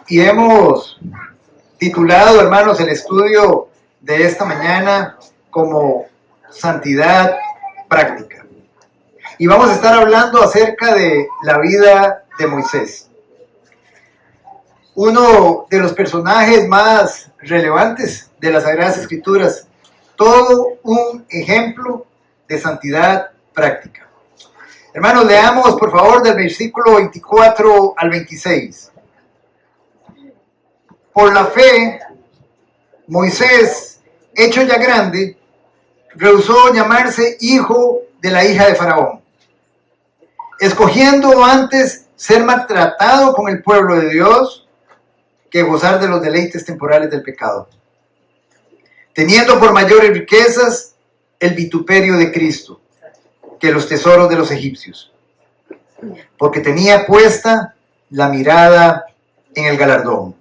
Y hemos titulado, hermanos, el estudio de esta mañana como Santidad Práctica. Y vamos a estar hablando acerca de la vida de Moisés. Uno de los personajes más relevantes de las Sagradas Escrituras. Todo un ejemplo de santidad práctica. Hermanos, leamos por favor del versículo 24 al 26. Por la fe, Moisés, hecho ya grande, rehusó llamarse hijo de la hija de Faraón, escogiendo antes ser maltratado con el pueblo de Dios que gozar de los deleites temporales del pecado, teniendo por mayores riquezas el vituperio de Cristo que los tesoros de los egipcios, porque tenía puesta la mirada en el galardón.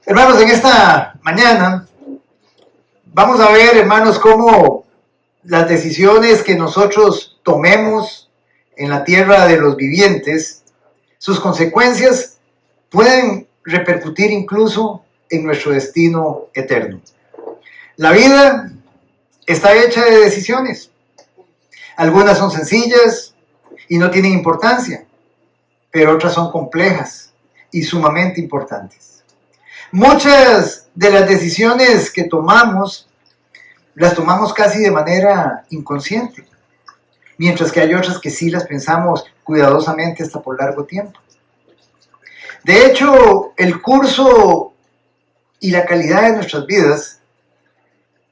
Hermanos, en esta mañana vamos a ver, hermanos, cómo las decisiones que nosotros tomemos en la tierra de los vivientes, sus consecuencias pueden repercutir incluso en nuestro destino eterno. La vida está hecha de decisiones. Algunas son sencillas y no tienen importancia, pero otras son complejas y sumamente importantes. Muchas de las decisiones que tomamos, las tomamos casi de manera inconsciente, mientras que hay otras que sí las pensamos cuidadosamente hasta por largo tiempo. De hecho, el curso y la calidad de nuestras vidas,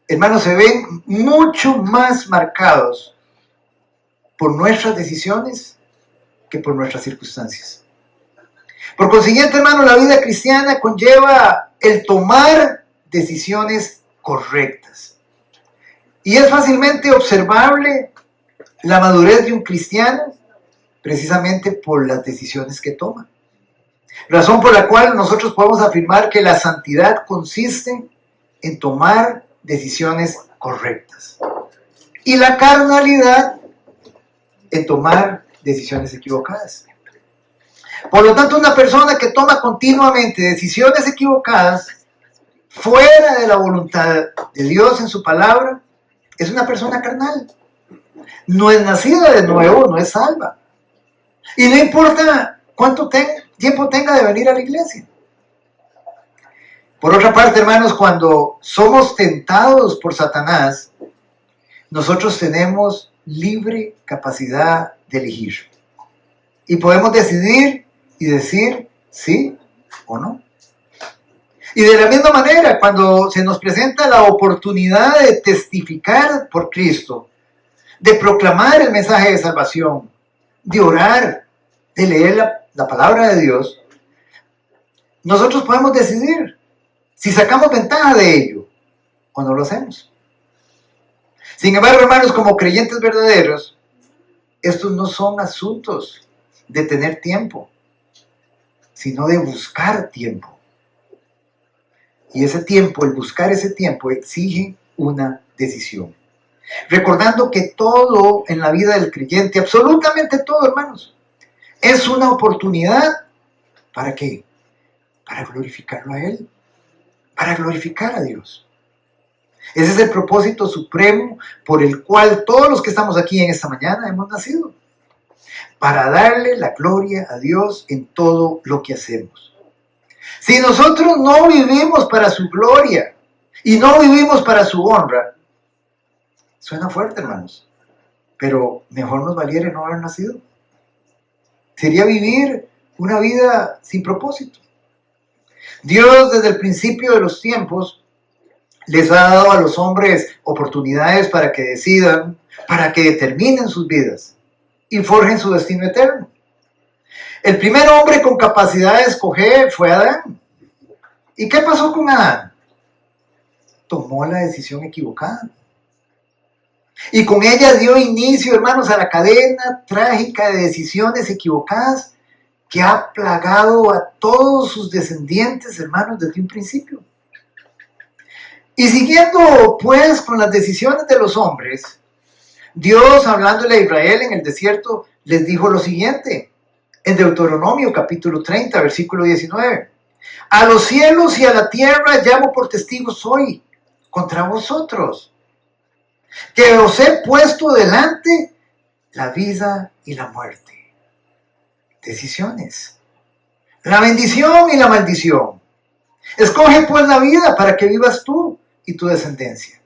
hermanos, se ven mucho más marcados por nuestras decisiones que por nuestras circunstancias. Por consiguiente, hermano, la vida cristiana conlleva el tomar decisiones correctas. Y es fácilmente observable la madurez de un cristiano precisamente por las decisiones que toma. Razón por la cual nosotros podemos afirmar que la santidad consiste en tomar decisiones correctas. Y la carnalidad en tomar decisiones equivocadas. Por lo tanto, una persona que toma continuamente decisiones equivocadas fuera de la voluntad de Dios en su palabra, es una persona carnal. No es nacida de nuevo, no es salva. Y no importa cuánto tiempo tenga de venir a la iglesia. Por otra parte, hermanos, cuando somos tentados por Satanás, nosotros tenemos libre capacidad de elegir. Y podemos decidir y decir sí o no. Y de la misma manera, cuando se nos presenta la oportunidad de testificar por Cristo, de proclamar el mensaje de salvación, de orar, de leer la palabra de Dios, nosotros podemos decidir si sacamos ventaja de ello o no lo hacemos. Sin embargo, hermanos, como creyentes verdaderos, estos no son asuntos de tener tiempo, sino de buscar tiempo. Y ese tiempo, el buscar ese tiempo, exige una decisión. Recordando que todo en la vida del creyente, absolutamente todo, hermanos, es una oportunidad. ¿Para qué? Para glorificarlo a Él, para glorificar a Dios. Ese es el propósito supremo por el cual todos los que estamos aquí en esta mañana hemos nacido. Para darle la gloria a Dios en todo lo que hacemos. Si nosotros no vivimos para su gloria y no vivimos para su honra, suena fuerte, hermanos, pero mejor nos valiera no haber nacido. Sería vivir una vida sin propósito. Dios, desde el principio de los tiempos, les ha dado a los hombres oportunidades para que decidan, para que determinen sus vidas y forjen su destino eterno. El primer hombre con capacidad de escoger fue Adán. ¿Y qué pasó con Adán? Tomó la decisión equivocada. Y con ella dio inicio, hermanos, a la cadena trágica de decisiones equivocadas que ha plagado a todos sus descendientes, hermanos, desde un principio. Y siguiendo, pues, con las decisiones de los hombres, Dios, hablándole a Israel en el desierto, les dijo lo siguiente, en Deuteronomio capítulo 30, versículo 19. A los cielos y a la tierra llamo por testigos hoy contra vosotros, que os he puesto delante la vida y la muerte. Decisiones. La bendición y la maldición. Escoge pues la vida para que vivas tú y tu descendencia.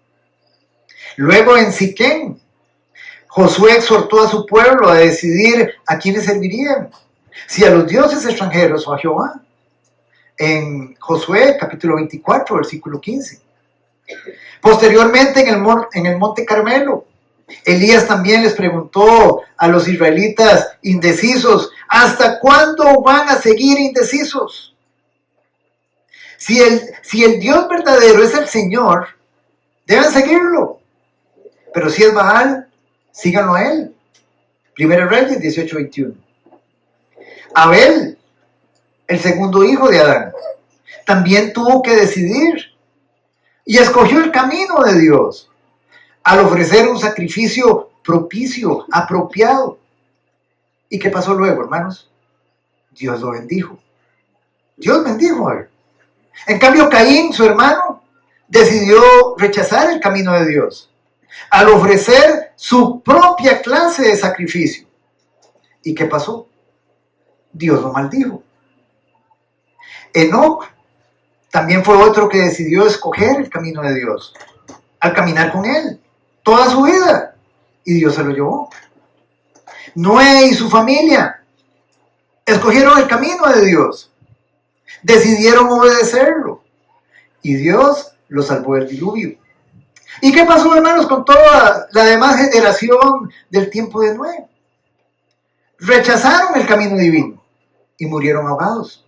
Luego en Siquem, Josué exhortó a su pueblo a decidir a quiénes servirían, si a los dioses extranjeros o a Jehová. En Josué capítulo 24, versículo 15. Posteriormente en el monte Carmelo, Elías también les preguntó a los israelitas indecisos, ¿hasta cuándo van a seguir indecisos? Si el Dios verdadero es el Señor, deben seguirlo. Pero si es Baal, síganlo a él. Primera Reyes 18:21. Abel, el segundo hijo de Adán, también tuvo que decidir y escogió el camino de Dios al ofrecer un sacrificio propicio, apropiado. ¿Y qué pasó luego, hermanos? Dios lo bendijo. Dios bendijo a él. En cambio, Caín, su hermano, decidió rechazar el camino de Dios al ofrecer su propia clase de sacrificio. ¿Y qué pasó? Dios lo maldijo. Enoc también fue otro que decidió escoger el camino de Dios al caminar con él toda su vida, y Dios se lo llevó. Noé y su familia escogieron el camino de Dios, decidieron obedecerlo, y Dios los salvó del diluvio. ¿Y qué pasó, hermanos, con toda la demás generación del tiempo de Noé? Rechazaron el camino divino y murieron ahogados.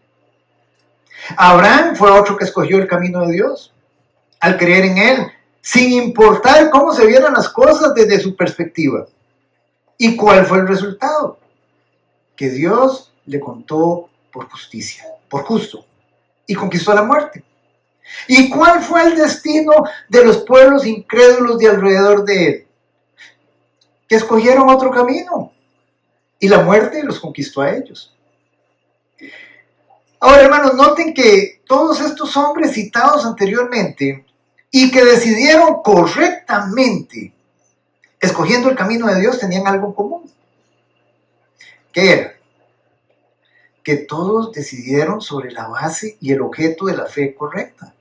Abraham fue otro que escogió el camino de Dios al creer en él, sin importar cómo se vieran las cosas desde su perspectiva. ¿Y cuál fue el resultado? Que Dios le contó por justicia, por justo, y conquistó la muerte. ¿Y cuál fue el destino de los pueblos incrédulos de alrededor de él? Que escogieron otro camino, y la muerte los conquistó a ellos. Ahora, hermanos, noten que todos estos hombres citados anteriormente y que decidieron correctamente, escogiendo el camino de Dios, tenían algo en común. ¿Qué era? Que todos decidieron sobre la base y el objeto de la fe correcta,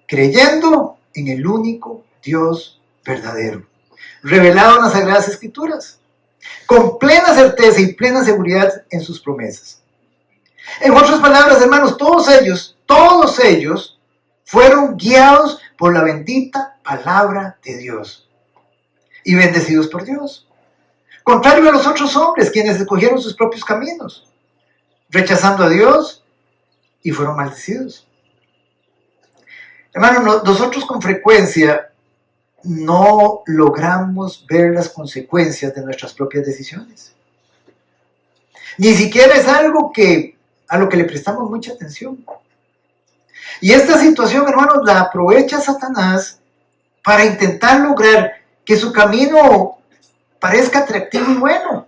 creyendo en el único Dios verdadero, revelado en las Sagradas Escrituras, con plena certeza y plena seguridad en sus promesas. En otras palabras, hermanos, todos ellos fueron guiados por la bendita palabra de Dios y bendecidos por Dios. Contrario a los otros hombres, quienes escogieron sus propios caminos, rechazando a Dios y fueron maldecidos. Hermanos, nosotros con frecuencia no logramos ver las consecuencias de nuestras propias decisiones. Ni siquiera es algo a lo que le prestamos mucha atención. Y esta situación, hermanos, la aprovecha Satanás para intentar lograr que su camino parezca atractivo y bueno,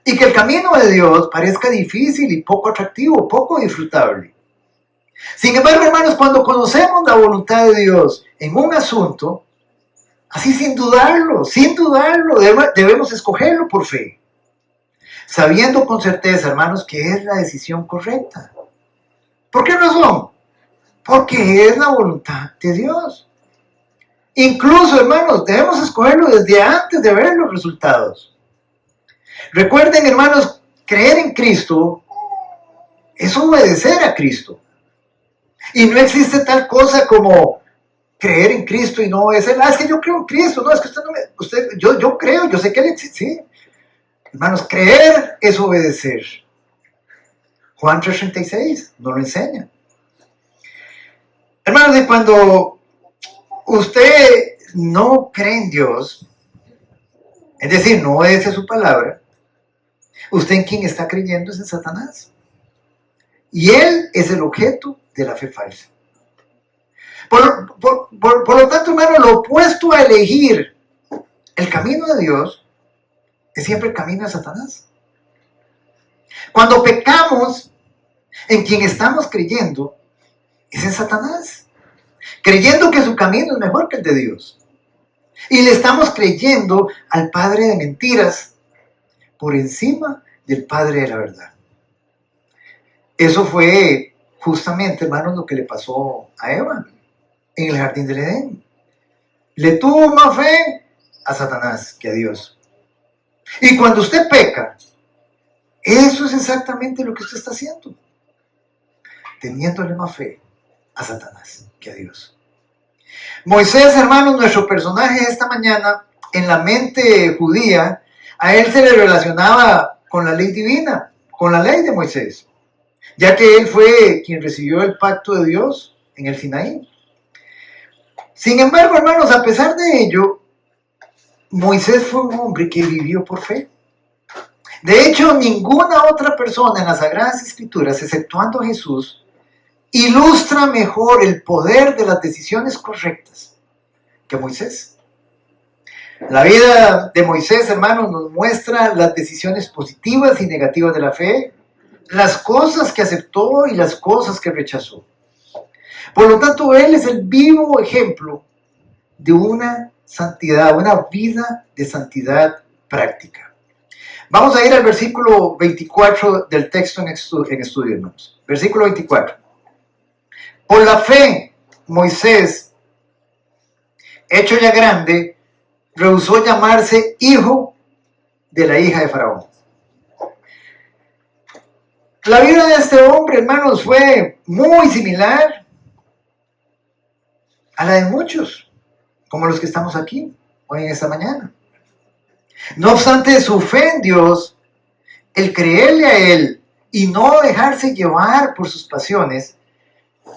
y que el camino de Dios parezca difícil y poco atractivo, poco disfrutable. Sin embargo, hermanos, cuando conocemos la voluntad de Dios en un asunto, así sin dudarlo, debemos escogerlo por fe, sabiendo con certeza, hermanos, que es la decisión correcta. ¿Por qué razón? Porque es la voluntad de Dios. Incluso, hermanos, debemos escogerlo desde antes de ver los resultados. Recuerden, hermanos, creer en Cristo es obedecer a Cristo. Y no existe tal cosa como creer en Cristo y no obedecer. Es que yo creo en Cristo. No, es que yo creo, yo sé que Él existe. Sí. Hermanos, creer es obedecer. Juan 3:36 nos lo enseña. Hermanos, y cuando usted no cree en Dios, es decir, no obedece su palabra, usted en quien está creyendo es en Satanás. Y él es el objeto de la fe falsa. Por lo tanto, hermano, lo opuesto a elegir el camino de Dios es siempre el camino de Satanás. Cuando pecamos, en quien estamos creyendo es en Satanás, creyendo que su camino es mejor que el de Dios. Y le estamos creyendo al padre de mentiras por encima del padre de la verdad. Eso fue justamente, hermanos, lo que le pasó a Eva en el jardín del Edén. Le tuvo más fe a Satanás que a Dios. Y cuando usted peca, eso es exactamente lo que usted está haciendo, teniéndole más fe a Satanás que a Dios. Moisés, hermanos, nuestro personaje esta mañana, en la mente judía, a él se le relacionaba con la ley divina, con la ley de Moisés, ya que él fue quien recibió el pacto de Dios en el Sinaí. Sin embargo, hermanos, a pesar de ello, Moisés fue un hombre que vivió por fe. De hecho, ninguna otra persona en las Sagradas Escrituras, exceptuando a Jesús, ilustra mejor el poder de las decisiones correctas que Moisés. La vida de Moisés, hermanos, nos muestra las decisiones positivas y negativas de la fe, las cosas que aceptó y las cosas que rechazó. Por lo tanto, él es el vivo ejemplo de una santidad, una vida de santidad práctica. Vamos a ir al versículo 24 del texto en estudio, hermanos. Versículo 24. Por la fe, Moisés, hecho ya grande, rehusó llamarse hijo de la hija de Faraón. La vida de este hombre, hermanos, fue muy similar a la de muchos, como los que estamos aquí hoy en esta mañana. No obstante su fe en Dios, el creerle a Él y no dejarse llevar por sus pasiones,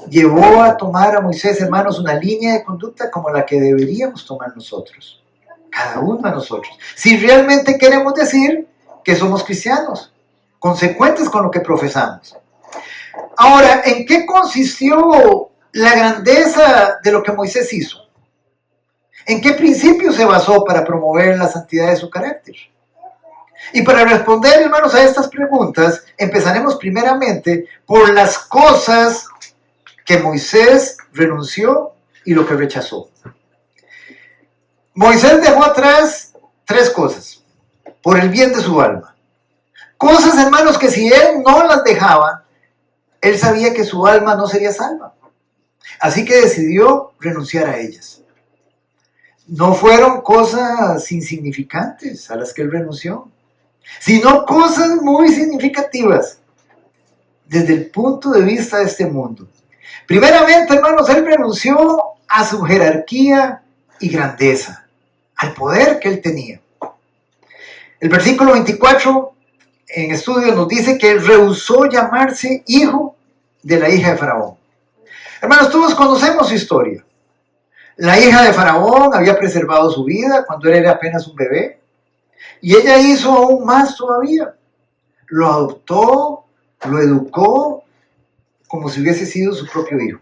llevó a tomar a Moisés, hermanos, una línea de conducta como la que deberíamos tomar nosotros, cada uno de nosotros, si realmente queremos decir que somos cristianos, consecuentes con lo que profesamos. Ahora, ¿en qué consistió la grandeza de lo que Moisés hizo? ¿En qué principio se basó para promover la santidad de su carácter? Y para responder, hermanos, a estas preguntas, empezaremos primeramente por las cosas que Moisés renunció y lo que rechazó. Moisés dejó atrás tres cosas, por el bien de su alma. Cosas, hermanos, que si él no las dejaba, él sabía que su alma no sería salva. Así que decidió renunciar a ellas. No fueron cosas insignificantes a las que él renunció, sino cosas muy significativas desde el punto de vista de este mundo. Primeramente, hermanos, él renunció a su jerarquía y grandeza, al poder que él tenía. El versículo 24 en estudio nos dice que él rehusó llamarse hijo de la hija de Faraón. Hermanos, todos conocemos su historia. La hija de Faraón había preservado su vida cuando él era apenas un bebé, y ella hizo aún más todavía. Lo adoptó, lo educó, como si hubiese sido su propio hijo.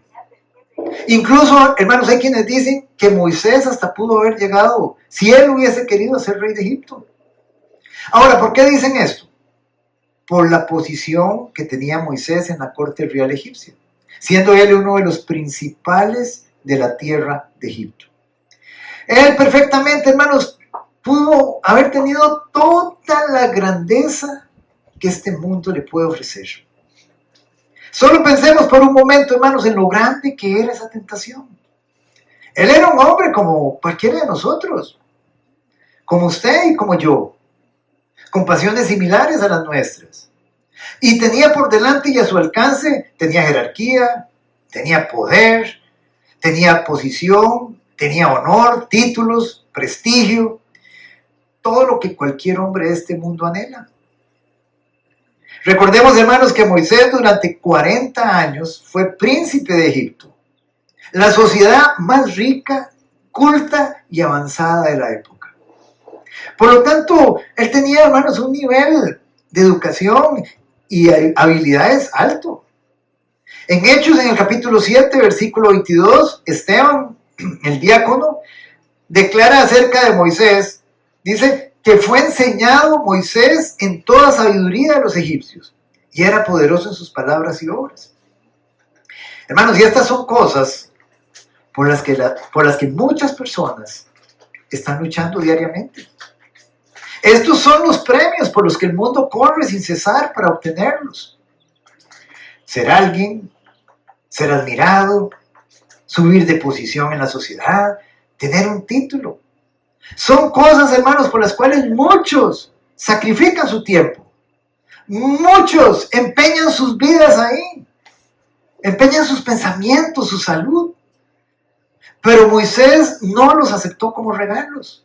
Incluso, hermanos, hay quienes dicen que Moisés hasta pudo haber llegado, si él hubiese querido ser rey de Egipto. Ahora, ¿por qué dicen esto? Por la posición que tenía Moisés en la corte real egipcia, siendo él uno de los principales de la tierra de Egipto. Él perfectamente, hermanos, pudo haber tenido toda la grandeza que este mundo le puede ofrecer. Solo pensemos por un momento, hermanos, en lo grande que era esa tentación. Él era un hombre como cualquiera de nosotros, como usted y como yo, con pasiones similares a las nuestras. Y tenía por delante y a su alcance, tenía jerarquía, tenía poder, tenía posición, tenía honor, títulos, prestigio, todo lo que cualquier hombre de este mundo anhela. Recordemos, hermanos, que Moisés durante 40 años fue príncipe de Egipto, la sociedad más rica, culta y avanzada de la época. Por lo tanto, él tenía, hermanos, un nivel de educación y habilidades alto. En Hechos, en el capítulo 7, versículo 22, Esteban, el diácono, declara acerca de Moisés Dice que fue enseñado Moisés en toda sabiduría de los egipcios y era poderoso en sus palabras y obras. Hermanos, y estas son cosas por las que muchas personas están luchando diariamente. Estos son los premios por los que el mundo corre sin cesar para obtenerlos. Ser alguien, ser admirado, subir de posición en la sociedad, tener un título. Son cosas, hermanos, por las cuales muchos sacrifican su tiempo. Muchos empeñan sus vidas ahí. Empeñan sus pensamientos, su salud. Pero Moisés no los aceptó como regalos.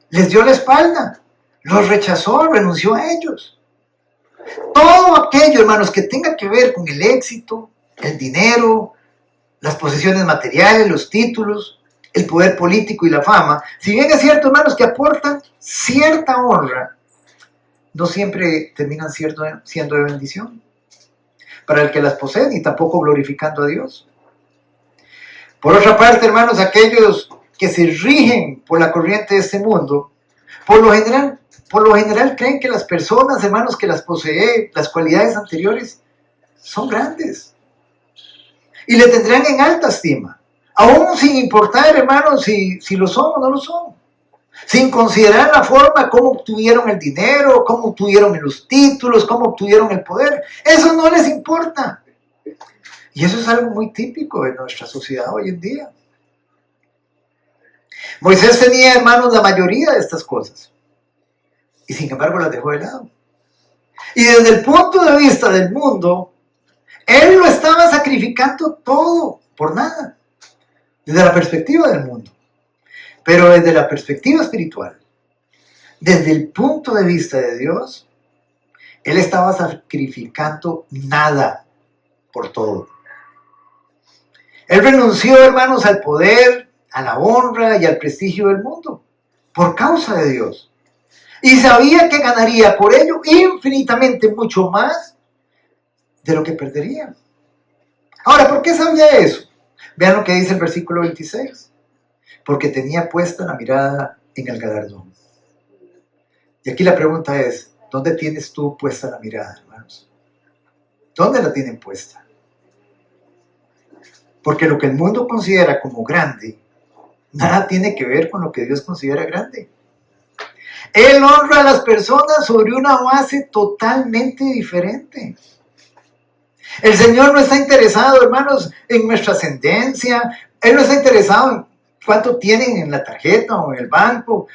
Les dio la espalda. Los rechazó, renunció a ellos. Todo aquello, hermanos, que tenga que ver con el éxito, el dinero, las posesiones materiales, los títulos, el poder político y la fama, si bien es cierto, hermanos, que aportan cierta honra, no siempre terminan siendo de bendición para el que las posee, ni tampoco glorificando a Dios. Por otra parte, hermanos, aquellos que se rigen por la corriente de este mundo, por lo general creen que las personas, hermanos, que las poseen, las cualidades anteriores, son grandes. Y le tendrán en alta estima. Aún sin importar, hermanos, si lo son o no lo son. Sin considerar la forma como obtuvieron el dinero, cómo obtuvieron los títulos, cómo obtuvieron el poder. Eso no les importa. Y eso es algo muy típico de nuestra sociedad hoy en día. Moisés tenía, hermanos, la mayoría de estas cosas. Y sin embargo las dejó de lado. Y desde el punto de vista del mundo, él lo estaba sacrificando todo por nada. Desde la perspectiva del mundo. Pero desde la perspectiva espiritual, desde el punto de vista de Dios, él estaba sacrificando nada por todo. Él renunció, hermanos, al poder, a la honra y al prestigio del mundo, por causa de Dios. Y sabía que ganaría por ello infinitamente mucho más de lo que perdería. Ahora, ¿por qué sabía eso? Vean lo que dice el versículo 26. Porque tenía puesta la mirada en el galardón. Y aquí la pregunta es, ¿dónde tienes tú puesta la mirada, hermanos? ¿Dónde la tienen puesta? Porque lo que el mundo considera como grande, nada tiene que ver con lo que Dios considera grande. Él honra a las personas sobre una base totalmente diferente. El Señor no está interesado, hermanos, en nuestra ascendencia. Él no está interesado en cuánto tienen en la tarjeta o en el banco.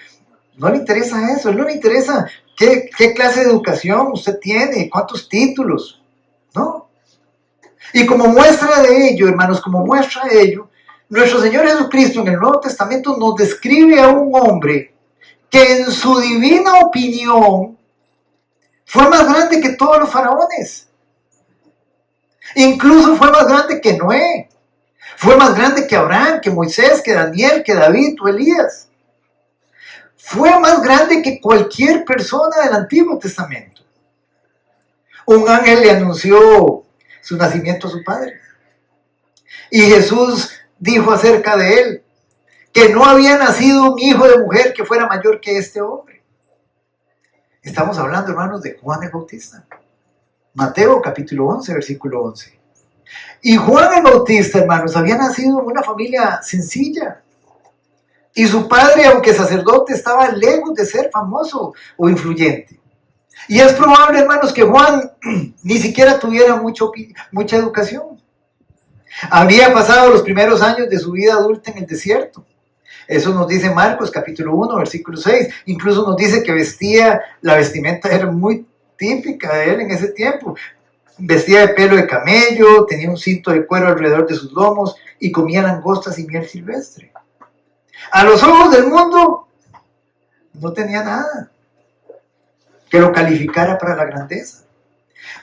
No le interesa eso. Él no le interesa qué clase de educación usted tiene, cuántos títulos. No. Y como muestra de ello, hermanos, como muestra de ello, nuestro Señor Jesucristo en el Nuevo Testamento nos describe a un hombre que en su divina opinión fue más grande que todos los faraones. Incluso fue más grande que Noé. Fue más grande que Abraham, que Moisés, que Daniel, que David o Elías. Fue más grande que cualquier persona del Antiguo Testamento. Un ángel le anunció su nacimiento a su padre. Y Jesús dijo acerca de él que no había nacido un hijo de mujer que fuera mayor que este hombre. Estamos hablando, hermanos, de Juan el Bautista. Mateo capítulo 11, versículo 11. Y Juan el Bautista, hermanos, había nacido en una familia sencilla. Y su padre, aunque sacerdote, estaba lejos de ser famoso o influyente. Y es probable, hermanos, que Juan ni siquiera tuviera mucha educación. Había pasado los primeros años de su vida adulta en el desierto. Eso nos dice Marcos capítulo 1, versículo 6. Incluso nos dice que la vestimenta era muy típica de él en ese tiempo. Vestía de pelo de camello, tenía un cinto de cuero alrededor de sus lomos y comía langostas y miel silvestre. A los ojos del mundo no tenía nada que lo calificara para la grandeza.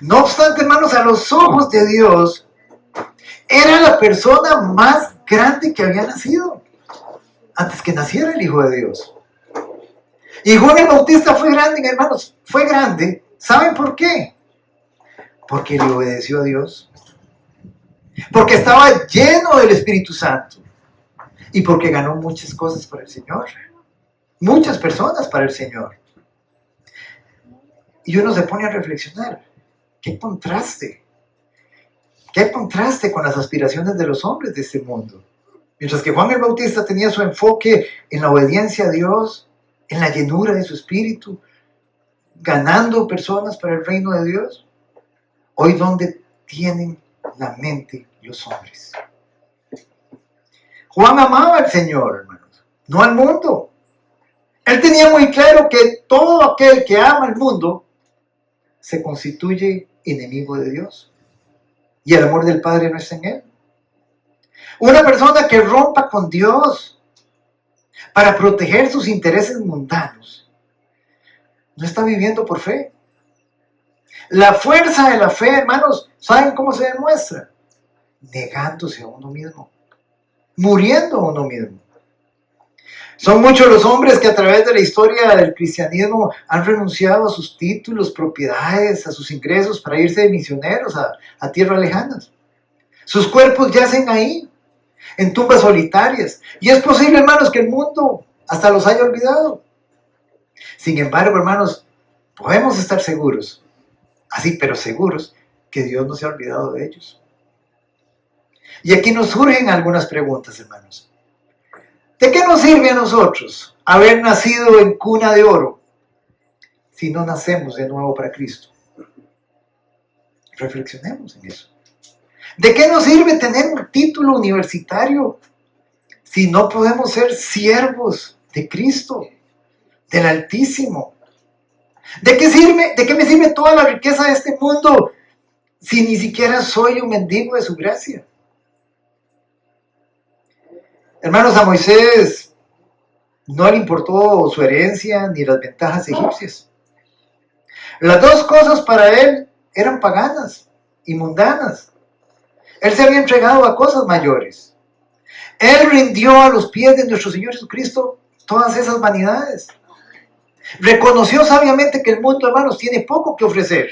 No obstante, hermanos, a los ojos de Dios, era la persona más grande que había nacido antes que naciera el Hijo de Dios. Y Juan el Bautista fue grande, hermanos, fue grande. ¿Saben por qué? Porque le obedeció a Dios. Porque estaba lleno del Espíritu Santo. Y porque ganó muchas cosas para el Señor. muchas personas para el Señor. Y uno se pone a reflexionar, qué contraste con las aspiraciones de los hombres de este mundo. Mientras que Juan el Bautista tenía su enfoque en la obediencia a Dios, en la llenura de su espíritu, ganando personas para el reino de Dios, hoy ¿dónde tienen la mente los hombres? Juan amaba al Señor, hermanos, no al mundo. Él tenía muy claro que todo aquel que ama al mundo se constituye enemigo de Dios. Y el amor del Padre no está en él. Una persona que rompa con Dios para proteger sus intereses mundanos no está viviendo por fe. La fuerza de la fe, hermanos, ¿saben cómo se demuestra? Negándose a uno mismo, muriendo a uno mismo. Son muchos los hombres que a través de la historia del cristianismo han renunciado a sus títulos, propiedades, a sus ingresos para irse de misioneros a tierras lejanas. Sus cuerpos yacen ahí, en tumbas solitarias. Y es posible, hermanos, que el mundo hasta los haya olvidado. Sin embargo, hermanos, podemos estar seguros, así pero seguros, que Dios no se ha olvidado de ellos. Y aquí nos surgen algunas preguntas, hermanos. ¿De qué nos sirve a nosotros haber nacido en cuna de oro si no nacemos de nuevo para Cristo? Reflexionemos en eso. ¿De qué nos sirve tener un título universitario si no podemos ser siervos de Cristo, del Altísimo? ¿De qué me sirve toda la riqueza de este mundo si ni siquiera soy un mendigo de su gracia? Hermanos, a Moisés no le importó su herencia ni las ventajas egipcias. Las dos cosas para él eran paganas y mundanas. Él se había entregado a cosas mayores. Él rindió a los pies de nuestro Señor Jesucristo todas esas vanidades. Reconoció sabiamente que el mundo, hermanos, tiene poco que ofrecer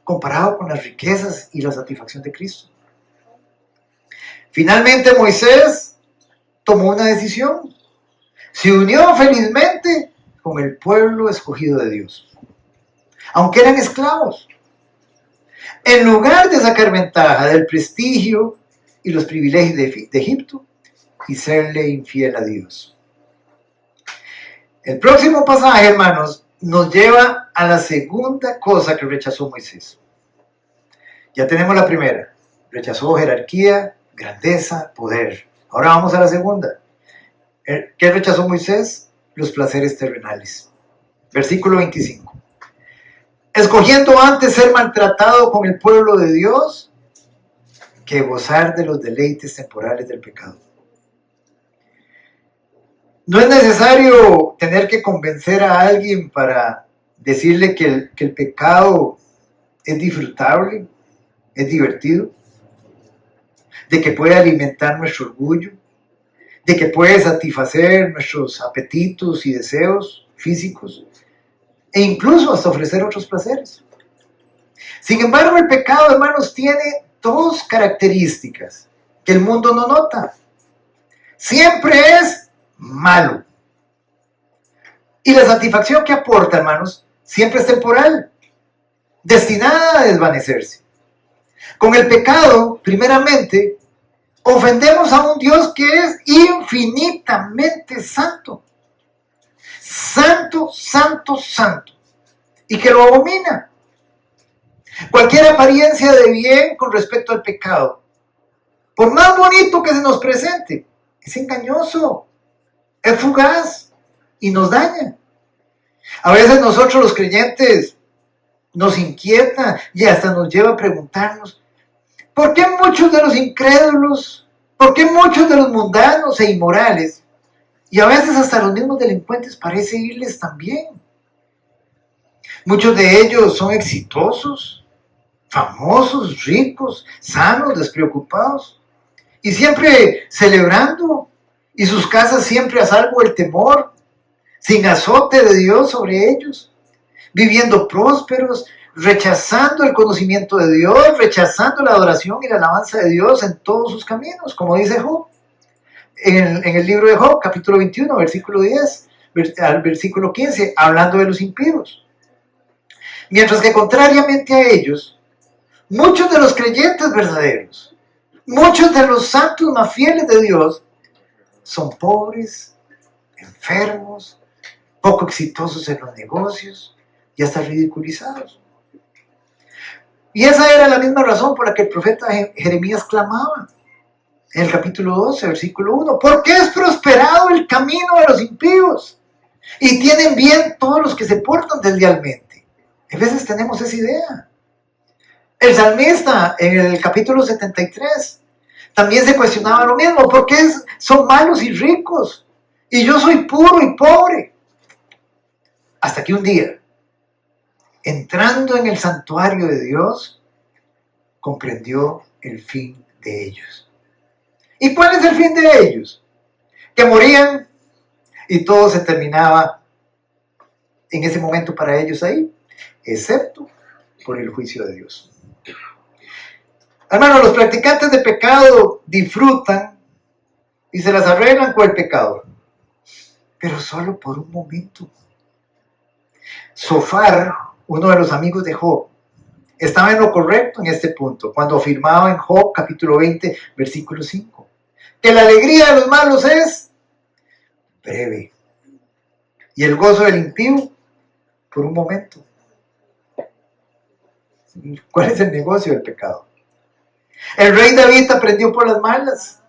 comparado con las riquezas y la satisfacción de Cristo. Finalmente, Moisés tomó una decisión. Se unió felizmente con el pueblo escogido de Dios, aunque eran esclavos. En lugar de sacar ventaja del prestigio y los privilegios de Egipto y serle infiel a Dios. El próximo pasaje, hermanos, nos lleva a la segunda cosa que rechazó Moisés. Ya tenemos la primera. Rechazó jerarquía, grandeza, poder. Ahora vamos a la segunda. ¿Qué rechazó Moisés? Los placeres terrenales. Versículo 25. Escogiendo antes ser maltratado con el pueblo de Dios que gozar de los deleites temporales del pecado. No es necesario tener que convencer a alguien para decirle que el pecado es disfrutable, es divertido, de que puede alimentar nuestro orgullo, de que puede satisfacer nuestros apetitos y deseos físicos, e incluso hasta ofrecer otros placeres. Sin embargo, el pecado, hermanos, tiene dos características que el mundo no nota. Siempre es malo. Y la satisfacción que aporta, hermanos, siempre es temporal, destinada a desvanecerse. Con el pecado, primeramente, ofendemos a un Dios que es infinitamente santo. Santo, santo, santo. Y que lo abomina. Cualquier apariencia de bien con respecto al pecado, por más bonito que se nos presente, es engañoso, es fugaz y nos daña. A veces nosotros los creyentes nos inquieta y hasta nos lleva a preguntarnos, ¿por qué muchos de los incrédulos, por qué muchos de los mundanos e inmorales, y a veces hasta los mismos delincuentes parece irles tan bien? Muchos de ellos son exitosos, famosos, ricos, sanos, despreocupados, y siempre celebrando, y sus casas siempre a salvo del temor, sin azote de Dios sobre ellos, viviendo prósperos, rechazando el conocimiento de Dios, rechazando la adoración y la alabanza de Dios en todos sus caminos, como dice Job, en el libro de Job, capítulo 21, versículo 10. al versículo 15, hablando de los impíos. Mientras que contrariamente a ellos, muchos de los creyentes verdaderos, muchos de los santos más fieles de Dios, son pobres, enfermos, poco exitosos en los negocios y hasta ridiculizados. Y esa era la misma razón por la que el profeta Jeremías clamaba en el capítulo 12, versículo 1. ¿Por qué es prosperado el camino de los impíos? Y tienen bien todos los que se portan deslealmente. A veces tenemos esa idea. El salmista en el capítulo 73 también se cuestionaba lo mismo. ¿Por qué son malos y ricos? Y yo soy puro y pobre. Hasta que un día, entrando en el santuario de Dios, comprendió el fin de ellos. ¿Y cuál es el fin de ellos? Que morían y todo se terminaba en ese momento para ellos ahí, excepto por el juicio de Dios. Hermanos, los practicantes de pecado disfrutan y se las arreglan con el pecado, pero solo por un momento. Zofar, uno de los amigos de Job, estaba en lo correcto en este punto, cuando afirmaba en Job capítulo 20, versículo 5, que la alegría de los malos es breve y el gozo del impío por un momento. ¿Cuál es el negocio del pecado? El rey David aprendió por las malas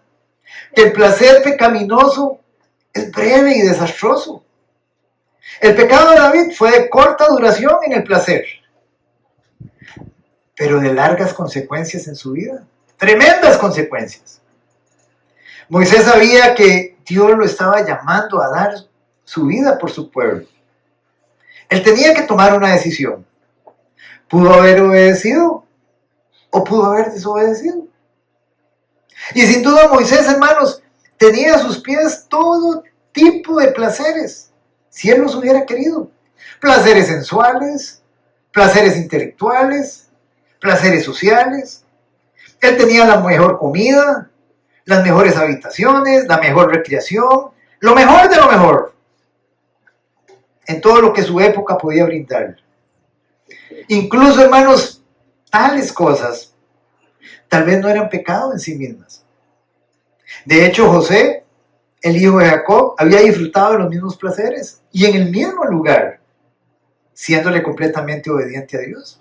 que el placer pecaminoso es breve y desastroso. El pecado de David fue de corta duración en el placer, pero de largas consecuencias en su vida, tremendas consecuencias. Moisés sabía que Dios lo estaba llamando a dar su vida por su pueblo. Él tenía que tomar una decisión. ¿Pudo haber obedecido o pudo haber desobedecido? Y sin duda Moisés, hermanos, tenía a sus pies todo tipo de placeres, si él los hubiera querido. Placeres sensuales, placeres intelectuales, placeres sociales. Él tenía la mejor comida, las mejores habitaciones, la mejor recreación, lo mejor de lo mejor, en todo lo que su época podía brindar. Incluso, hermanos, tales cosas tal vez no eran pecado en sí mismas. De hecho, José, el hijo de Jacob, había disfrutado de los mismos placeres y en el mismo lugar, siéndole completamente obediente a Dios.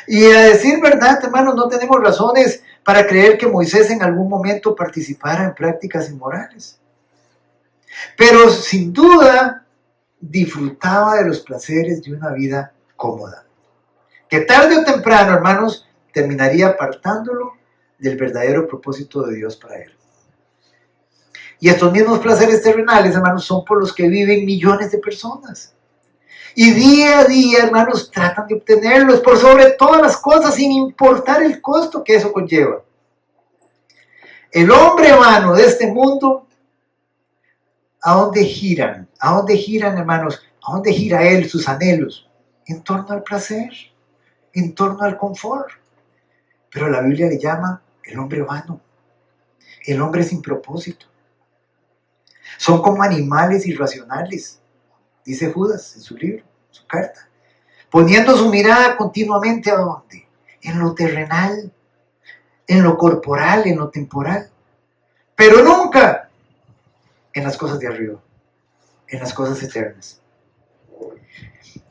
Y a decir verdad, hermanos, no tenemos razones para creer que Moisés en algún momento participara en prácticas inmorales. Pero sin duda disfrutaba de los placeres de una vida cómoda, que tarde o temprano, hermanos, terminaría apartándolo del verdadero propósito de Dios para él. Y estos mismos placeres terrenales, hermanos, son por los que viven millones de personas. Y día a día, hermanos, tratan de obtenerlos por sobre todas las cosas, sin importar el costo que eso conlleva. El hombre vano de este mundo, ¿a dónde giran? ¿A dónde giran, hermanos? ¿A dónde gira él, sus anhelos? En torno al placer, en torno al confort. Pero la Biblia le llama el hombre vano, el hombre sin propósito. Son como animales irracionales, dice Judas en su libro, en su carta, poniendo su mirada continuamente ¿a dónde? En lo terrenal, en lo corporal, en lo temporal, pero nunca en las cosas de arriba, en las cosas eternas.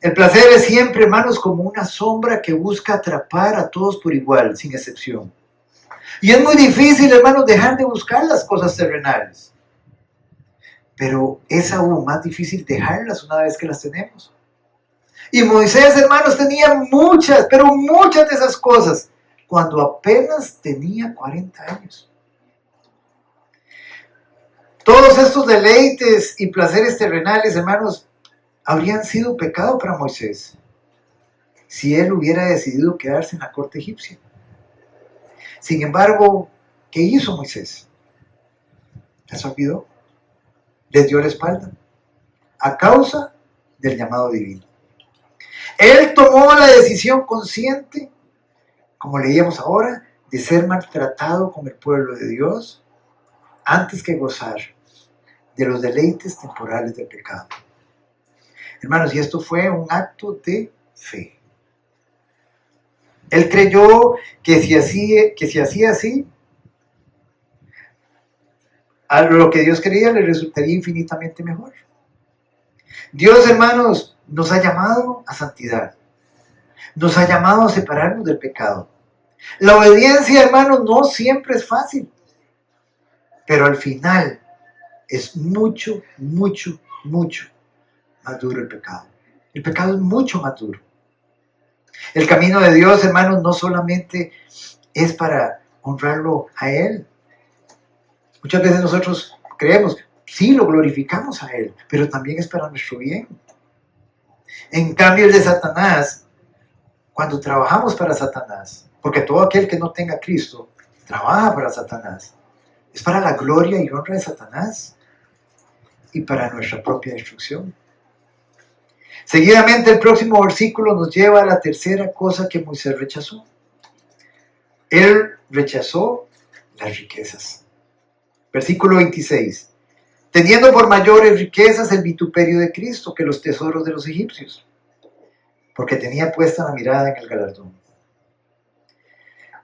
El placer es siempre, hermanos, como una sombra que busca atrapar a todos por igual, sin excepción. Y es muy difícil, hermanos, dejar de buscar las cosas terrenales. Pero es aún más difícil dejarlas una vez que las tenemos. Y Moisés, hermanos, tenía muchas, pero muchas de esas cosas, cuando apenas tenía 40 años. Todos estos deleites y placeres terrenales, hermanos, habrían sido pecado para Moisés si él hubiera decidido quedarse en la corte egipcia. Sin embargo, ¿qué hizo Moisés? Les olvidó, les dio la espalda a causa del llamado divino. Él tomó la decisión consciente, como leíamos ahora, de ser maltratado con el pueblo de Dios antes que gozar de los deleites temporales del pecado. Hermanos, y esto fue un acto de fe. Él creyó que si hacía así, a lo que Dios quería le resultaría infinitamente mejor. Dios, hermanos, nos ha llamado a santidad. Nos ha llamado a separarnos del pecado. La obediencia, hermanos, no siempre es fácil. Pero al final es mucho, mucho, mucho más duro el pecado. El pecado es mucho más duro. El camino de Dios, hermanos, no solamente es para honrarlo a Él. Muchas veces nosotros creemos, sí, lo glorificamos a Él, pero también es para nuestro bien. En cambio, el de Satanás, cuando trabajamos para Satanás, porque todo aquel que no tenga a Cristo trabaja para Satanás, es para la gloria y honra de Satanás y para nuestra propia destrucción. Seguidamente, el próximo versículo nos lleva a la tercera cosa que Moisés rechazó. Él rechazó las riquezas. Versículo 26. Teniendo por mayores riquezas el vituperio de Cristo que los tesoros de los egipcios, porque tenía puesta la mirada en el galardón.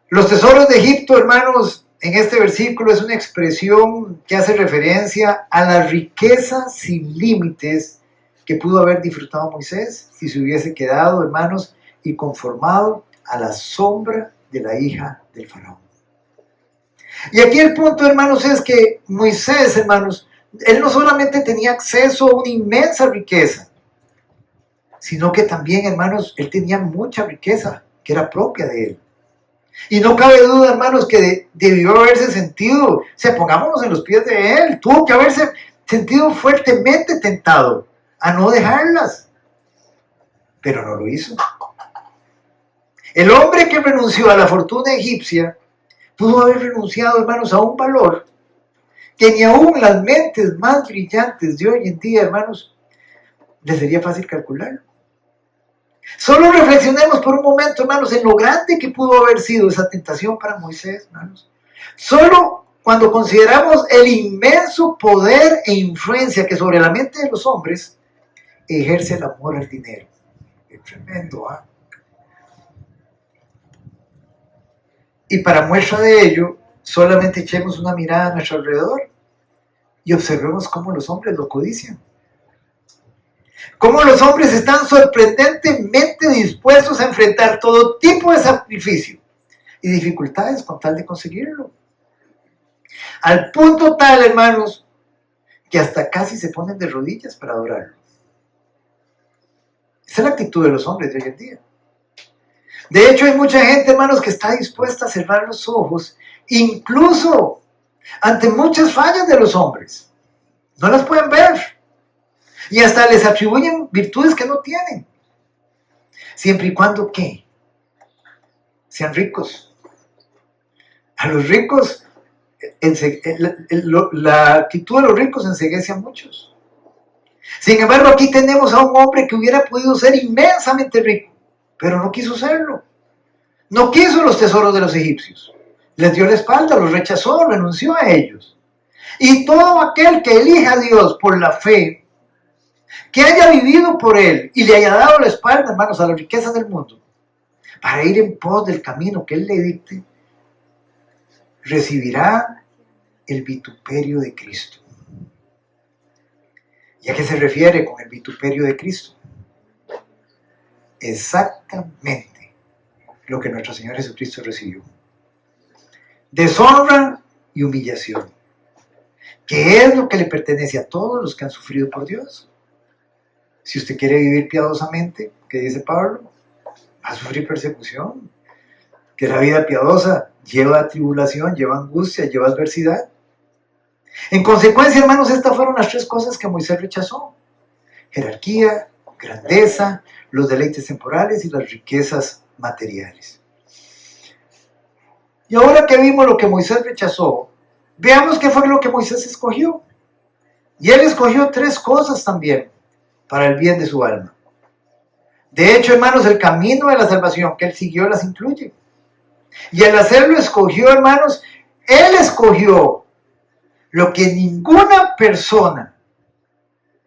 Los tesoros de Egipto, hermanos, en este versículo es una expresión que hace referencia a la riqueza sin límites que pudo haber disfrutado Moisés si se hubiese quedado, hermanos, y conformado a la sombra de la hija del faraón. Y aquí el punto, hermanos, es que Moisés, hermanos, él no solamente tenía acceso a una inmensa riqueza, sino que también, hermanos, él tenía mucha riqueza que era propia de él. Y no cabe duda, hermanos, que debió haberse sentido, o sea, pongámonos en los pies de él, tuvo que haberse sentido fuertemente tentado a no dejarlas, pero no lo hizo. El hombre que renunció a la fortuna egipcia pudo haber renunciado, hermanos, a un valor que ni aún las mentes más brillantes de hoy en día, hermanos, les sería fácil calcularlo. Solo reflexionemos por un momento, hermanos, en lo grande que pudo haber sido esa tentación para Moisés, hermanos. Solo cuando consideramos el inmenso poder e influencia que sobre la mente de los hombres ejerce el amor al dinero. Es tremendo, ¿ah? Y para muestra de ello, solamente echemos una mirada a nuestro alrededor y observemos cómo los hombres lo codician. Cómo los hombres están sorprendentemente dispuestos a enfrentar todo tipo de sacrificio y dificultades con tal de conseguirlo. Al punto tal, hermanos, que hasta casi se ponen de rodillas para adorarlo. Esa es la actitud de los hombres de hoy en día. De hecho, hay mucha gente, hermanos, que está dispuesta a cerrar los ojos, incluso ante muchas fallas de los hombres. No las pueden ver. Y hasta les atribuyen virtudes que no tienen. Siempre y cuando, ¿qué? Sean ricos. A los ricos, la actitud de los ricos enceguece a muchos. Sin embargo, aquí tenemos a un hombre que hubiera podido ser inmensamente rico, pero no quiso serlo. No quiso los tesoros de los egipcios. Les dio la espalda, los rechazó, renunció a ellos. Y todo aquel que elija a Dios por la fe, que haya vivido por Él y le haya dado la espalda, hermanos, a las riquezas del mundo, para ir en pos del camino que Él le dicte, recibirá el vituperio de Cristo. ¿Y a qué se refiere con el vituperio de Cristo? Exactamente lo que nuestro Señor Jesucristo recibió. Deshonra y humillación, que es lo que le pertenece a todos los que han sufrido por Dios. Si usted quiere vivir piadosamente, ¿qué dice Pablo? Va a sufrir persecución. Que la vida piadosa lleva tribulación, lleva angustia, lleva adversidad. En consecuencia, hermanos, estas fueron las tres cosas que Moisés rechazó: jerarquía, grandeza, los deleites temporales y las riquezas materiales. Y ahora que vimos lo que Moisés rechazó, veamos qué fue lo que Moisés escogió. Y él escogió tres cosas también para el bien de su alma. De hecho, hermanos, el camino de la salvación que él siguió las incluye. Y al hacerlo escogió, hermanos, él escogió lo que ninguna persona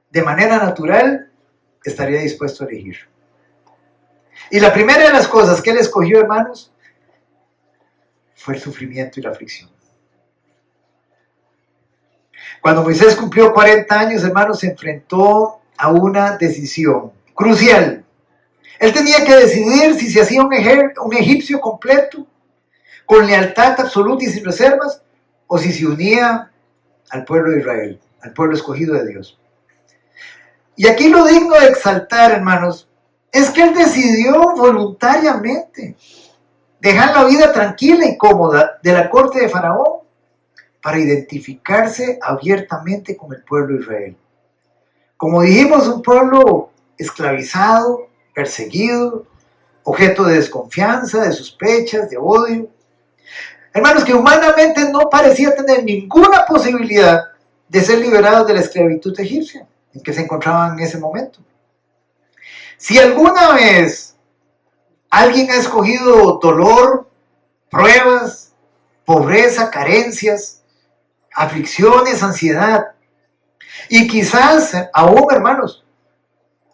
de manera natural estaría dispuesto a elegir. Y la primera de las cosas que él escogió, hermanos, fue el sufrimiento y la aflicción. Cuando Moisés cumplió 40 años, hermanos, se enfrentó a una decisión crucial. Él tenía que decidir si se hacía un egipcio completo, con lealtad absoluta y sin reservas, o si se unía al pueblo de Israel, al pueblo escogido de Dios. Y aquí lo digno de exaltar, hermanos, es que él decidió voluntariamente dejar la vida tranquila y cómoda de la corte de Faraón para identificarse abiertamente con el pueblo de Israel. Como dijimos, un pueblo esclavizado, perseguido, objeto de desconfianza, de sospechas, de odio. Hermanos, que humanamente no parecía tener ninguna posibilidad de ser liberados de la esclavitud egipcia en que se encontraban en ese momento. Si alguna vez alguien ha escogido dolor, pruebas, pobreza, carencias, aflicciones, ansiedad, y quizás aún, hermanos,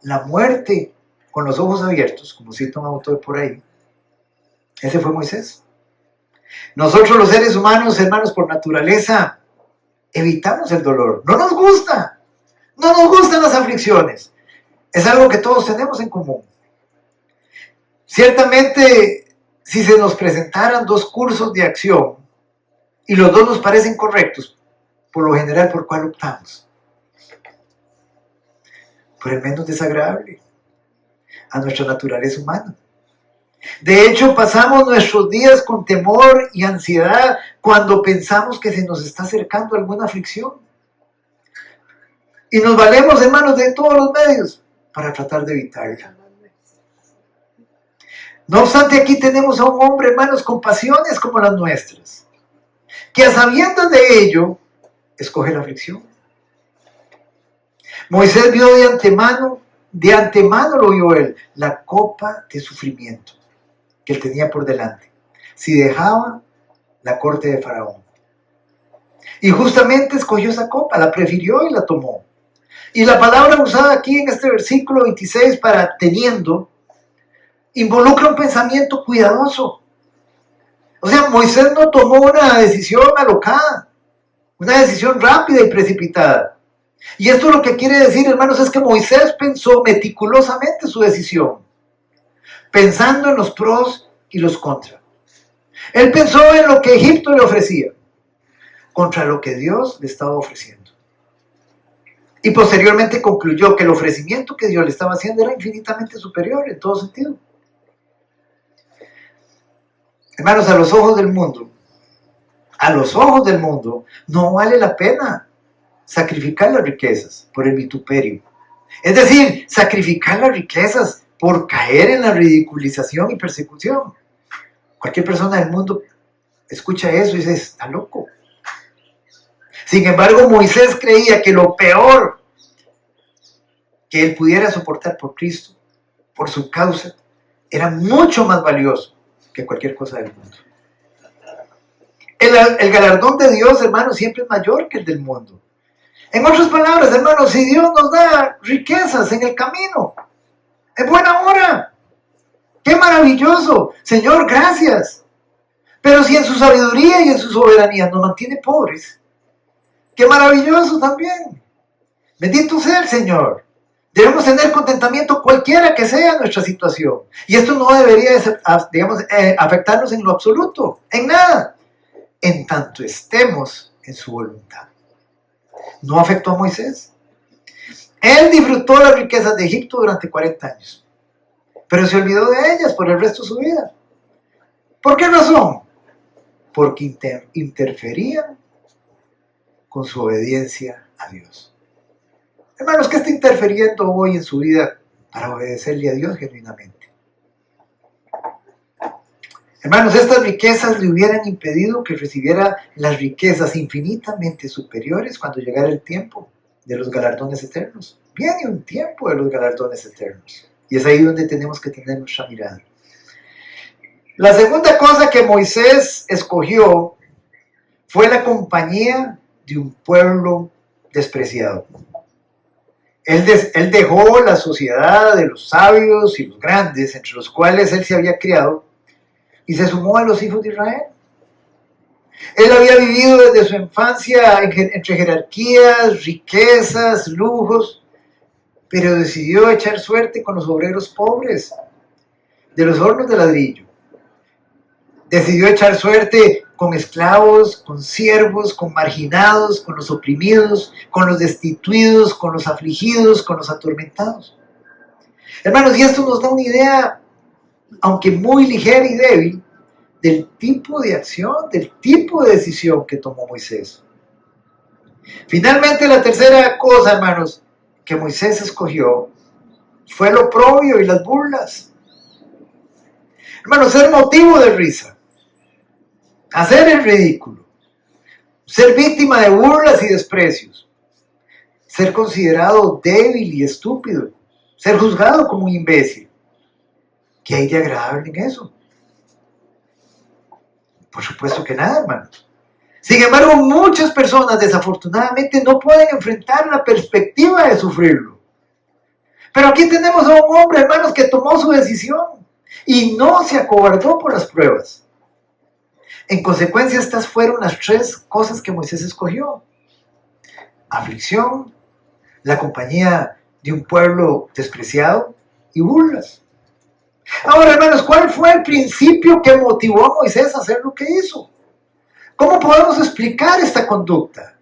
la muerte con los ojos abiertos, como cita un autor por ahí, ese fue Moisés. Nosotros los seres humanos, hermanos, por naturaleza, evitamos el dolor. No nos gusta. No nos gustan las aflicciones. Es algo que todos tenemos en común. Ciertamente, si se nos presentaran dos cursos de acción y los dos nos parecen correctos, por lo general, ¿por cuál optamos? Por el menos desagradable a nuestra naturaleza humana. De hecho, pasamos nuestros días con temor y ansiedad cuando pensamos que se nos está acercando alguna aflicción. Y nos valemos, hermanos, de todos los medios para tratar de evitarla. No obstante, aquí tenemos a un hombre, hermanos, con pasiones como las nuestras, que a sabiendas de ello, escoge la aflicción. Moisés vio de antemano lo vio él, la copa de sufrimiento que él tenía por delante, si dejaba la corte de Faraón. Y justamente escogió esa copa, la prefirió y la tomó. Y la palabra usada aquí en este versículo 26 para teniendo, involucra un pensamiento cuidadoso. O sea, Moisés no tomó una decisión alocada, una decisión rápida y precipitada. Y esto lo que quiere decir, hermanos, es que Moisés pensó meticulosamente su decisión, pensando en los pros y los contras. Él pensó en lo que Egipto le ofrecía, contra lo que Dios le estaba ofreciendo. Y posteriormente concluyó que el ofrecimiento que Dios le estaba haciendo era infinitamente superior en todo sentido. Hermanos, a los ojos del mundo, no vale la pena sacrificar las riquezas por el vituperio. Es decir, sacrificar las riquezas por caer en la ridiculización y persecución. Cualquier persona del mundo escucha eso y dice, está loco. Sin embargo, Moisés creía que lo peor que él pudiera soportar por Cristo, por su causa, era mucho más valioso que cualquier cosa del mundo. El galardón de Dios, hermanos, siempre es mayor que el del mundo. En otras palabras, hermanos, si Dios nos da riquezas en el camino, en buena hora, ¡qué maravilloso! Señor, gracias. Pero si en su sabiduría y en su soberanía nos mantiene pobres, ¡qué maravilloso también! Bendito sea el Señor. Debemos tener contentamiento cualquiera que sea nuestra situación. Y esto no debería, afectarnos en lo absoluto, en nada, en tanto estemos en su voluntad. ¿No afectó a Moisés? Él disfrutó las riquezas de Egipto durante 40 años, pero se olvidó de ellas por el resto de su vida. ¿Por qué razón? Porque interferían con su obediencia a Dios. Hermanos, ¿qué está interfiriendo hoy en su vida para obedecerle a Dios genuinamente? Hermanos, estas riquezas le hubieran impedido que recibiera las riquezas infinitamente superiores cuando llegara el tiempo de los galardones eternos. Viene un tiempo de los galardones eternos. Y es ahí donde tenemos que tener nuestra mirada. La segunda cosa que Moisés escogió fue la compañía de un pueblo despreciado. Él dejó la sociedad de los sabios y los grandes, entre los cuales él se había criado, y se sumó a los hijos de Israel. Él había vivido desde su infancia entre jerarquías, riquezas, lujos, pero decidió echar suerte con los obreros pobres de los hornos de ladrillo. Decidió echar suerte con esclavos, con siervos, con marginados, con los oprimidos, con los destituidos, con los afligidos, con los atormentados. Hermanos, y esto nos da una idea, aunque muy ligera y débil, del tipo de acción, del tipo de decisión que tomó Moisés. Finalmente, la tercera cosa, hermanos, que Moisés escogió fue el oprobio y las burlas. Hermanos, ser motivo de risa, hacer el ridículo, ser víctima de burlas y desprecios, ser considerado débil y estúpido, ser juzgado como un imbécil. ¿Qué hay de agradable en eso? Por supuesto que nada, hermanos. Sin embargo, muchas personas desafortunadamente no pueden enfrentar la perspectiva de sufrirlo. Pero aquí tenemos a un hombre, hermanos, que tomó su decisión y no se acobardó por las pruebas. En consecuencia, estas fueron las tres cosas que Moisés escogió: aflicción, la compañía de un pueblo despreciado y burlas. Ahora, hermanos, ¿cuál fue el principio que motivó a Moisés a hacer lo que hizo? ¿Cómo podemos explicar esta conducta?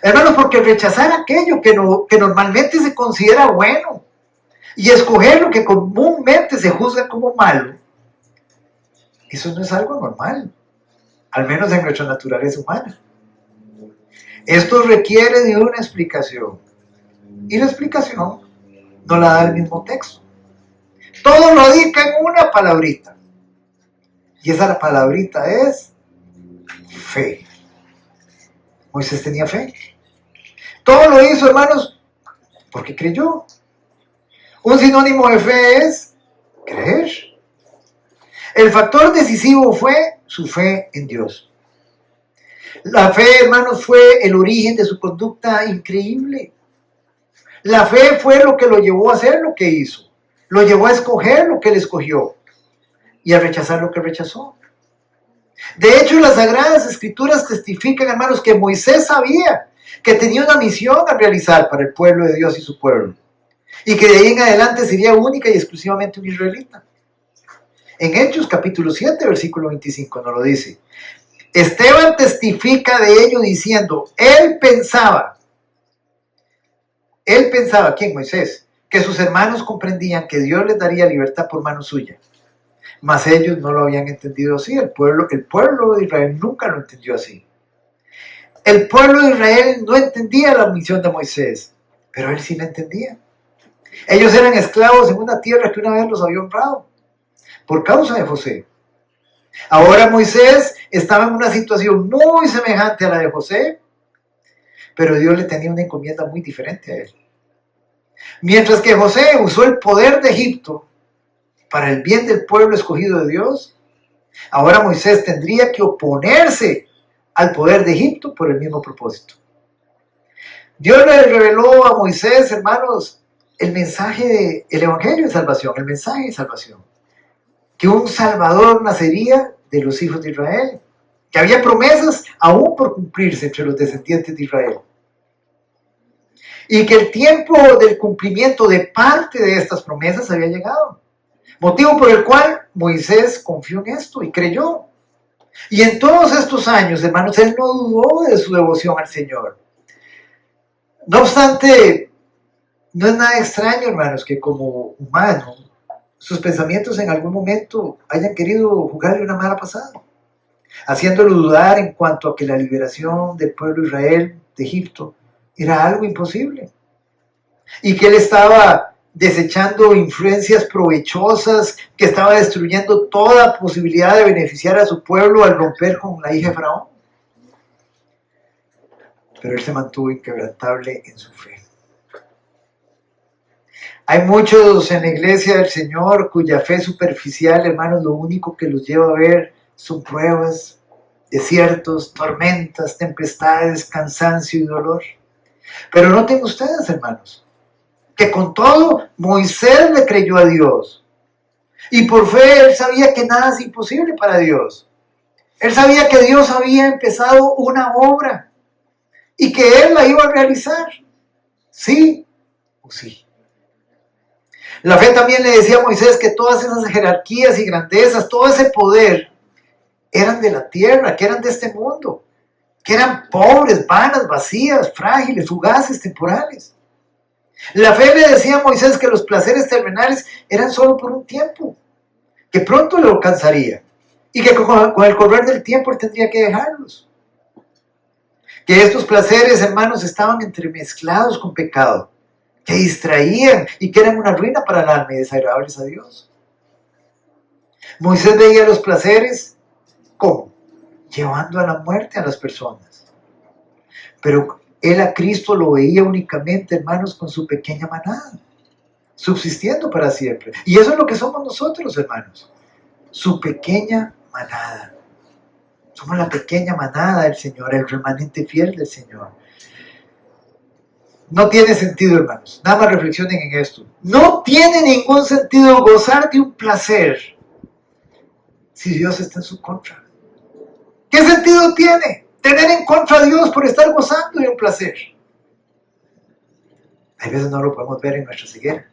Hermanos, porque rechazar aquello que normalmente se considera bueno y escoger lo que comúnmente se juzga como malo, eso no es algo normal, al menos en nuestra naturaleza humana. Esto requiere de una explicación, y la explicación no la da el mismo texto. Todo lo radica en una palabrita, y esa palabrita es fe. Moisés tenía fe. Todo lo hizo, hermanos, porque creyó. Un sinónimo de fe es creer. El factor decisivo fue su fe en Dios. La fe, hermanos, fue el origen de su conducta increíble. La fe fue lo que lo llevó a hacer lo que hizo. Lo llevó a escoger lo que él escogió y a rechazar lo que rechazó. De hecho, las Sagradas Escrituras testifican, hermanos, que Moisés sabía que tenía una misión a realizar para el pueblo de Dios y su pueblo, y que de ahí en adelante sería única y exclusivamente un israelita. En Hechos capítulo 7, versículo 25 nos lo dice. Esteban testifica de ello diciendo, él pensaba, ¿quién? Moisés, que sus hermanos comprendían que Dios les daría libertad por mano suya. Mas ellos no lo habían entendido así. El pueblo de Israel nunca lo entendió así. El pueblo de Israel no entendía la misión de Moisés, pero él sí la entendía. Ellos eran esclavos en una tierra que una vez los había honrado por causa de José. Ahora Moisés estaba en una situación muy semejante a la de José, pero Dios le tenía una encomienda muy diferente a él. Mientras que José usó el poder de Egipto para el bien del pueblo escogido de Dios, ahora Moisés tendría que oponerse al poder de Egipto por el mismo propósito. Dios le reveló a Moisés, hermanos, el mensaje del Evangelio de salvación, el mensaje de salvación, que un Salvador nacería de los hijos de Israel, que había promesas aún por cumplirse entre los descendientes de Israel, y que el tiempo del cumplimiento de parte de estas promesas había llegado, motivo por el cual Moisés confió en esto y creyó. Y en todos estos años, hermanos, él no dudó de su devoción al Señor. No obstante, no es nada extraño, hermanos, que como humano, sus pensamientos en algún momento hayan querido jugarle una mala pasada, haciéndolo dudar en cuanto a que la liberación del pueblo de Israel de Egipto era algo imposible, y que él estaba desechando influencias provechosas, que estaba destruyendo toda posibilidad de beneficiar a su pueblo al romper con la hija de Faraón. Pero él se mantuvo inquebrantable en su fe. Hay muchos en la iglesia del Señor cuya fe superficial, hermanos, lo único que los lleva a ver son pruebas, desiertos, tormentas, tempestades, cansancio y dolor. Pero noten ustedes, hermanos, que con todo Moisés le creyó a Dios. Y por fe él sabía que nada es imposible para Dios. Él sabía que Dios había empezado una obra y que él la iba a realizar. Sí o sí. La fe también le decía a Moisés que todas esas jerarquías y grandezas, todo ese poder, eran de la tierra, que eran de este mundo, que eran pobres, vanas, vacías, frágiles, fugaces, temporales. La fe le decía a Moisés que los placeres terrenales eran solo por un tiempo, que pronto lo alcanzaría y que con el correr del tiempo él tendría que dejarlos. Que estos placeres, hermanos, estaban entremezclados con pecado, que distraían y que eran una ruina para el alma y desagradables a Dios. Moisés veía los placeres, ¿cómo? Llevando a la muerte a las personas. Pero él a Cristo lo veía únicamente, hermanos, con su pequeña manada, subsistiendo para siempre. Y eso es lo que somos nosotros, hermanos, su pequeña manada. Somos la pequeña manada del Señor, el remanente fiel del Señor. No tiene sentido, hermanos. Nada más reflexionen en esto. No tiene ningún sentido gozar de un placer si Dios está en su contra. ¿Qué sentido tiene tener en contra a Dios por estar gozando de un placer? A veces no lo podemos ver en nuestra ceguera.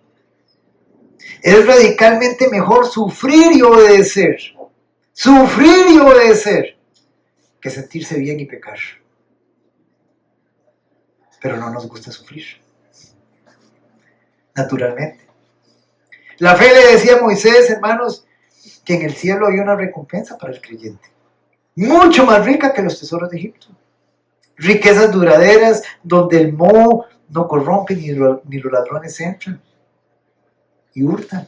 Es radicalmente mejor sufrir y obedecer. Sufrir y obedecer que sentirse bien y pecar. Pero no nos gusta sufrir. Naturalmente. La fe le decía a Moisés, hermanos, que en el cielo había una recompensa para el creyente. Mucho más rica que los tesoros de Egipto. Riquezas duraderas donde el moho no corrompe ni los ladrones entran y hurtan.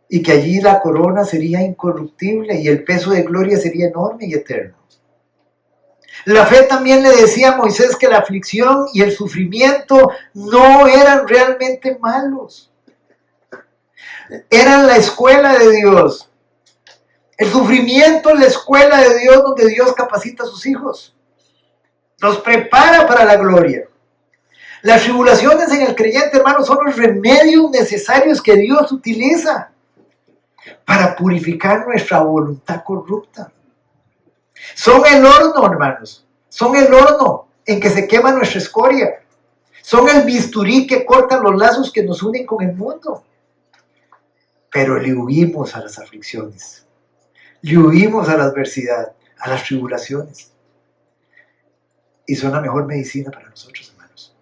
Y que allí la corona sería incorruptible y el peso de gloria sería enorme y eterno. La fe también le decía a Moisés que la aflicción y el sufrimiento no eran realmente malos. Eran la escuela de Dios. El sufrimiento es la escuela de Dios donde Dios capacita a sus hijos. Los prepara para la gloria. Las tribulaciones en el creyente, hermanos, son los remedios necesarios que Dios utiliza para purificar nuestra voluntad corrupta. Son el horno, hermanos. Son el horno en que se quema nuestra escoria. Son el bisturí que corta los lazos que nos unen con el mundo. Pero le huimos a las aflicciones. Le huimos a la adversidad, a las tribulaciones. Y son la mejor medicina para nosotros, hermanos.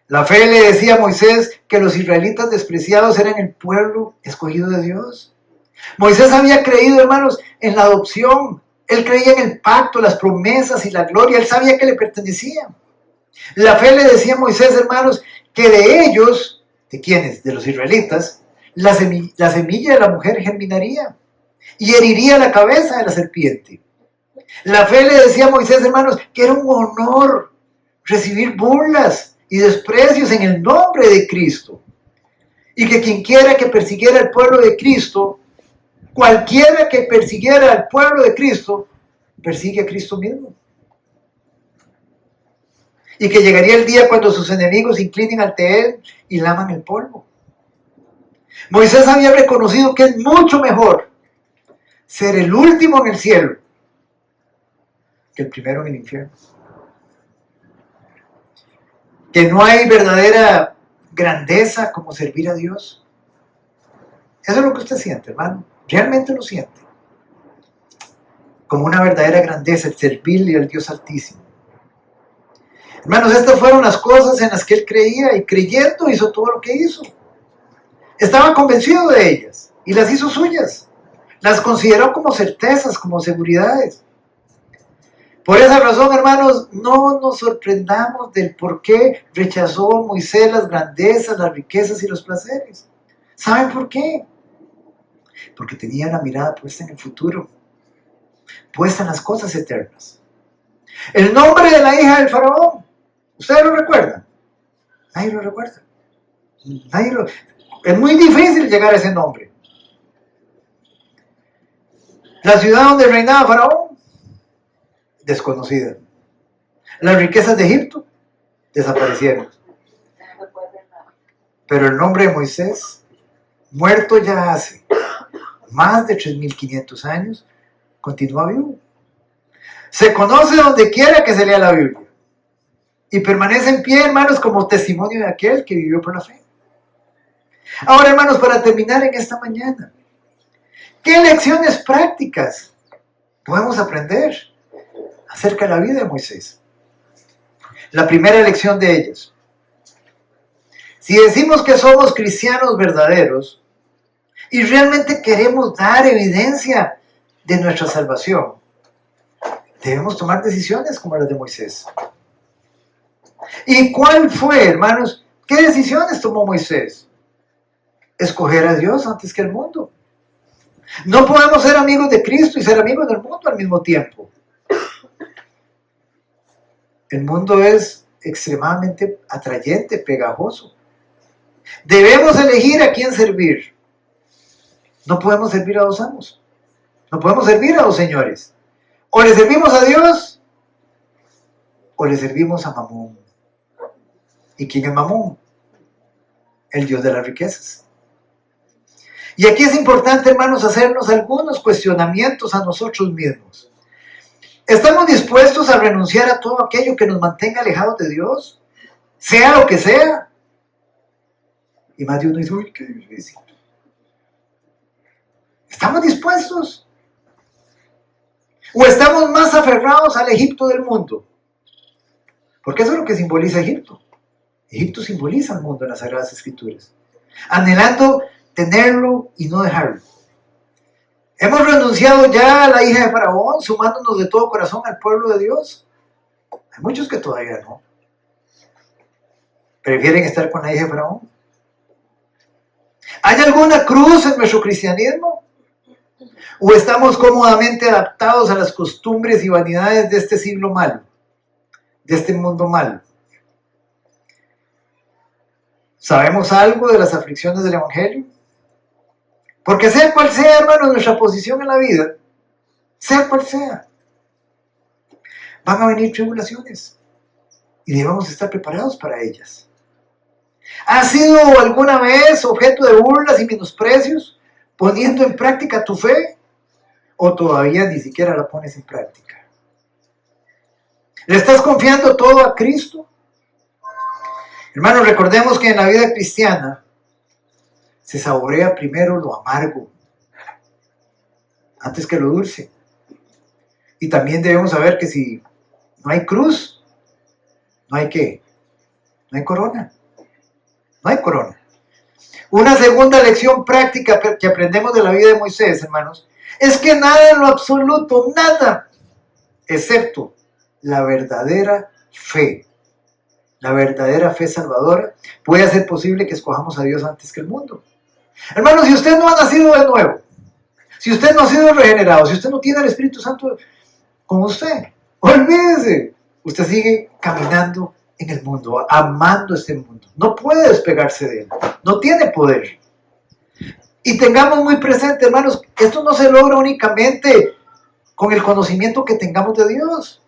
La fe le decía a Moisés que los israelitas despreciados eran el pueblo escogido de Dios. Moisés había creído, hermanos, en la adopción. Él creía en el pacto, las promesas y la gloria. Él sabía que le pertenecían. La fe le decía a Moisés, hermanos, que de ellos, ¿de quiénes? De los israelitas, la semilla de la mujer germinaría y heriría la cabeza de la serpiente. La fe le decía a Moisés, hermanos, que era un honor recibir burlas y desprecios en el nombre de Cristo. Y que quien quiera que persiguiera al pueblo de Cristo, cualquiera que persiguiera al pueblo de Cristo, persigue a Cristo mismo. Y que llegaría el día cuando sus enemigos se inclinen ante él y laman el polvo. Moisés había reconocido que es mucho mejor ser el último en el cielo que el primero en el infierno. Que no hay verdadera grandeza como servir a Dios. Eso es lo que usted siente, hermano. Realmente lo siente. Como una verdadera grandeza, el servirle al Dios Altísimo. Hermanos, estas fueron las cosas en las que él creía y creyendo hizo todo lo que hizo. Estaba convencido de ellas y las hizo suyas. Las consideró como certezas, como seguridades. Por esa razón, hermanos, no nos sorprendamos del por qué rechazó Moisés las grandezas, las riquezas y los placeres. ¿Saben por qué? Porque tenía la mirada puesta en el futuro, puesta en las cosas eternas. El nombre de la hija del faraón, ¿ustedes lo recuerdan? Nadie lo recuerda. Es muy difícil llegar a ese nombre. La ciudad donde reinaba Faraón, desconocida. Las riquezas de Egipto desaparecieron. Pero el nombre de Moisés, muerto ya hace más de 3.500 años, continúa vivo. Se conoce donde quiera que se lea la Biblia. Y permanece en pie, hermanos, como testimonio de aquel que vivió por la fe. Ahora, hermanos, para terminar en esta mañana, ¿qué lecciones prácticas podemos aprender acerca de la vida de Moisés? La primera lección de ellas. Si decimos que somos cristianos verdaderos y realmente queremos dar evidencia de nuestra salvación, debemos tomar decisiones como las de Moisés. ¿Y cuál fue, hermanos? ¿Qué decisiones tomó Moisés? Escoger a Dios antes que el mundo. No podemos ser amigos de Cristo y ser amigos del mundo al mismo tiempo. El mundo es extremadamente atrayente, pegajoso. Debemos elegir a quién servir. No podemos servir a dos amos. No podemos servir a dos señores. O le servimos a Dios o le servimos a Mamón. ¿Y quién es Mamón? El Dios de las riquezas. Y aquí es importante, hermanos, hacernos algunos cuestionamientos a nosotros mismos. ¿Estamos dispuestos a renunciar a todo aquello que nos mantenga alejados de Dios? Sea lo que sea. Y más de uno dice, uy, qué difícil. ¿Estamos dispuestos? ¿O estamos más aferrados al Egipto del mundo? Porque eso es lo que simboliza Egipto. Egipto simboliza el mundo en las Sagradas Escrituras. Anhelando tenerlo y no dejarlo. Hemos renunciado ya a la hija de Faraón, sumándonos de todo corazón al pueblo de Dios. Hay muchos que todavía no. Prefieren estar con la hija de Faraón. ¿Hay alguna cruz en nuestro cristianismo? ¿O estamos cómodamente adaptados a las costumbres y vanidades de este siglo malo? De este mundo malo. ¿Sabemos algo de las aflicciones del Evangelio? Porque sea cual sea, hermano, nuestra posición en la vida, sea cual sea, van a venir tribulaciones y debemos estar preparados para ellas. ¿Has sido alguna vez objeto de burlas y menosprecios poniendo en práctica tu fe? ¿O todavía ni siquiera la pones en práctica? ¿Le estás confiando todo a Cristo? Hermanos, recordemos que en la vida cristiana se saborea primero lo amargo antes que lo dulce. Y también debemos saber que si no hay cruz, no hay ¿qué? No hay corona. No hay corona. Una segunda lección práctica que aprendemos de la vida de Moisés, hermanos, es que nada en lo absoluto, nada, excepto la verdadera fe salvadora, puede hacer posible que escojamos a Dios antes que el mundo. Hermanos, si usted no ha nacido de nuevo, si usted no ha sido regenerado, si usted no tiene el Espíritu Santo con usted, olvídese, usted sigue caminando en el mundo, amando este mundo. No puede despegarse de él, no tiene poder. Y tengamos muy presente, hermanos, esto no se logra únicamente con el conocimiento que tengamos de Dios,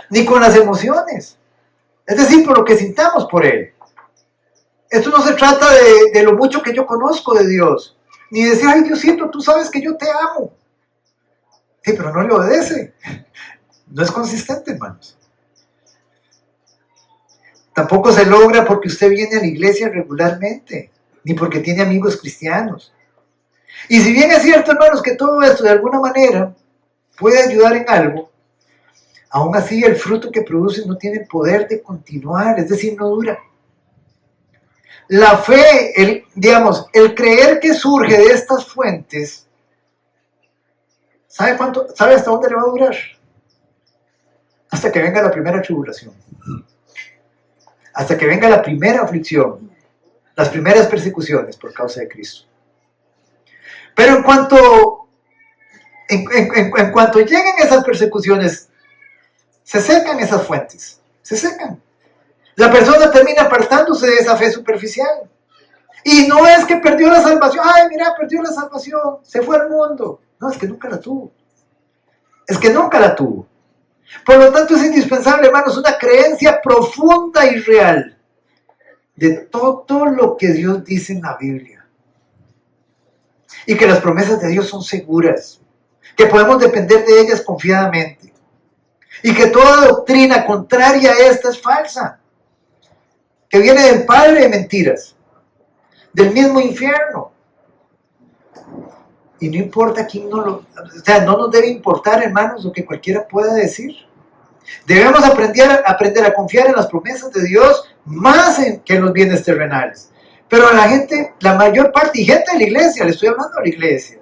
ni con las emociones. Es decir, por lo que sintamos por Él. Esto no se trata de lo mucho que yo conozco de Dios, ni de decir, ay Diosito, tú sabes que yo te amo. Sí, pero no le obedece. No es consistente, hermanos. Tampoco se logra porque usted viene a la iglesia regularmente, ni porque tiene amigos cristianos. Y si bien es cierto, hermanos, que todo esto de alguna manera puede ayudar en algo, aún así el fruto que produce no tiene el poder de continuar, es decir, no dura. La fe, el creer que surge de estas fuentes, ¿sabe hasta dónde le va a durar? Hasta que venga la primera tribulación. Hasta que venga la primera aflicción, las primeras persecuciones por causa de Cristo. Pero en cuanto lleguen esas persecuciones, se secan esas fuentes, se secan. La persona termina apartándose de esa fe superficial. Y no es que perdió la salvación, ay mira, perdió la salvación, se fue al mundo. No, es que nunca la tuvo. Es que nunca la tuvo. Por lo tanto, es indispensable, hermanos, una creencia profunda y real de todo lo que Dios dice en la Biblia. Y que las promesas de Dios son seguras, que podemos depender de ellas confiadamente. Y que toda doctrina contraria a esta es falsa, que viene del padre de mentiras, del mismo infierno. Y no importa quién no nos debe importar, hermanos, lo que cualquiera pueda decir. Debemos aprender a confiar en las promesas de Dios más que en los bienes terrenales. Pero la mayor parte, y gente de la iglesia, le estoy hablando a la iglesia,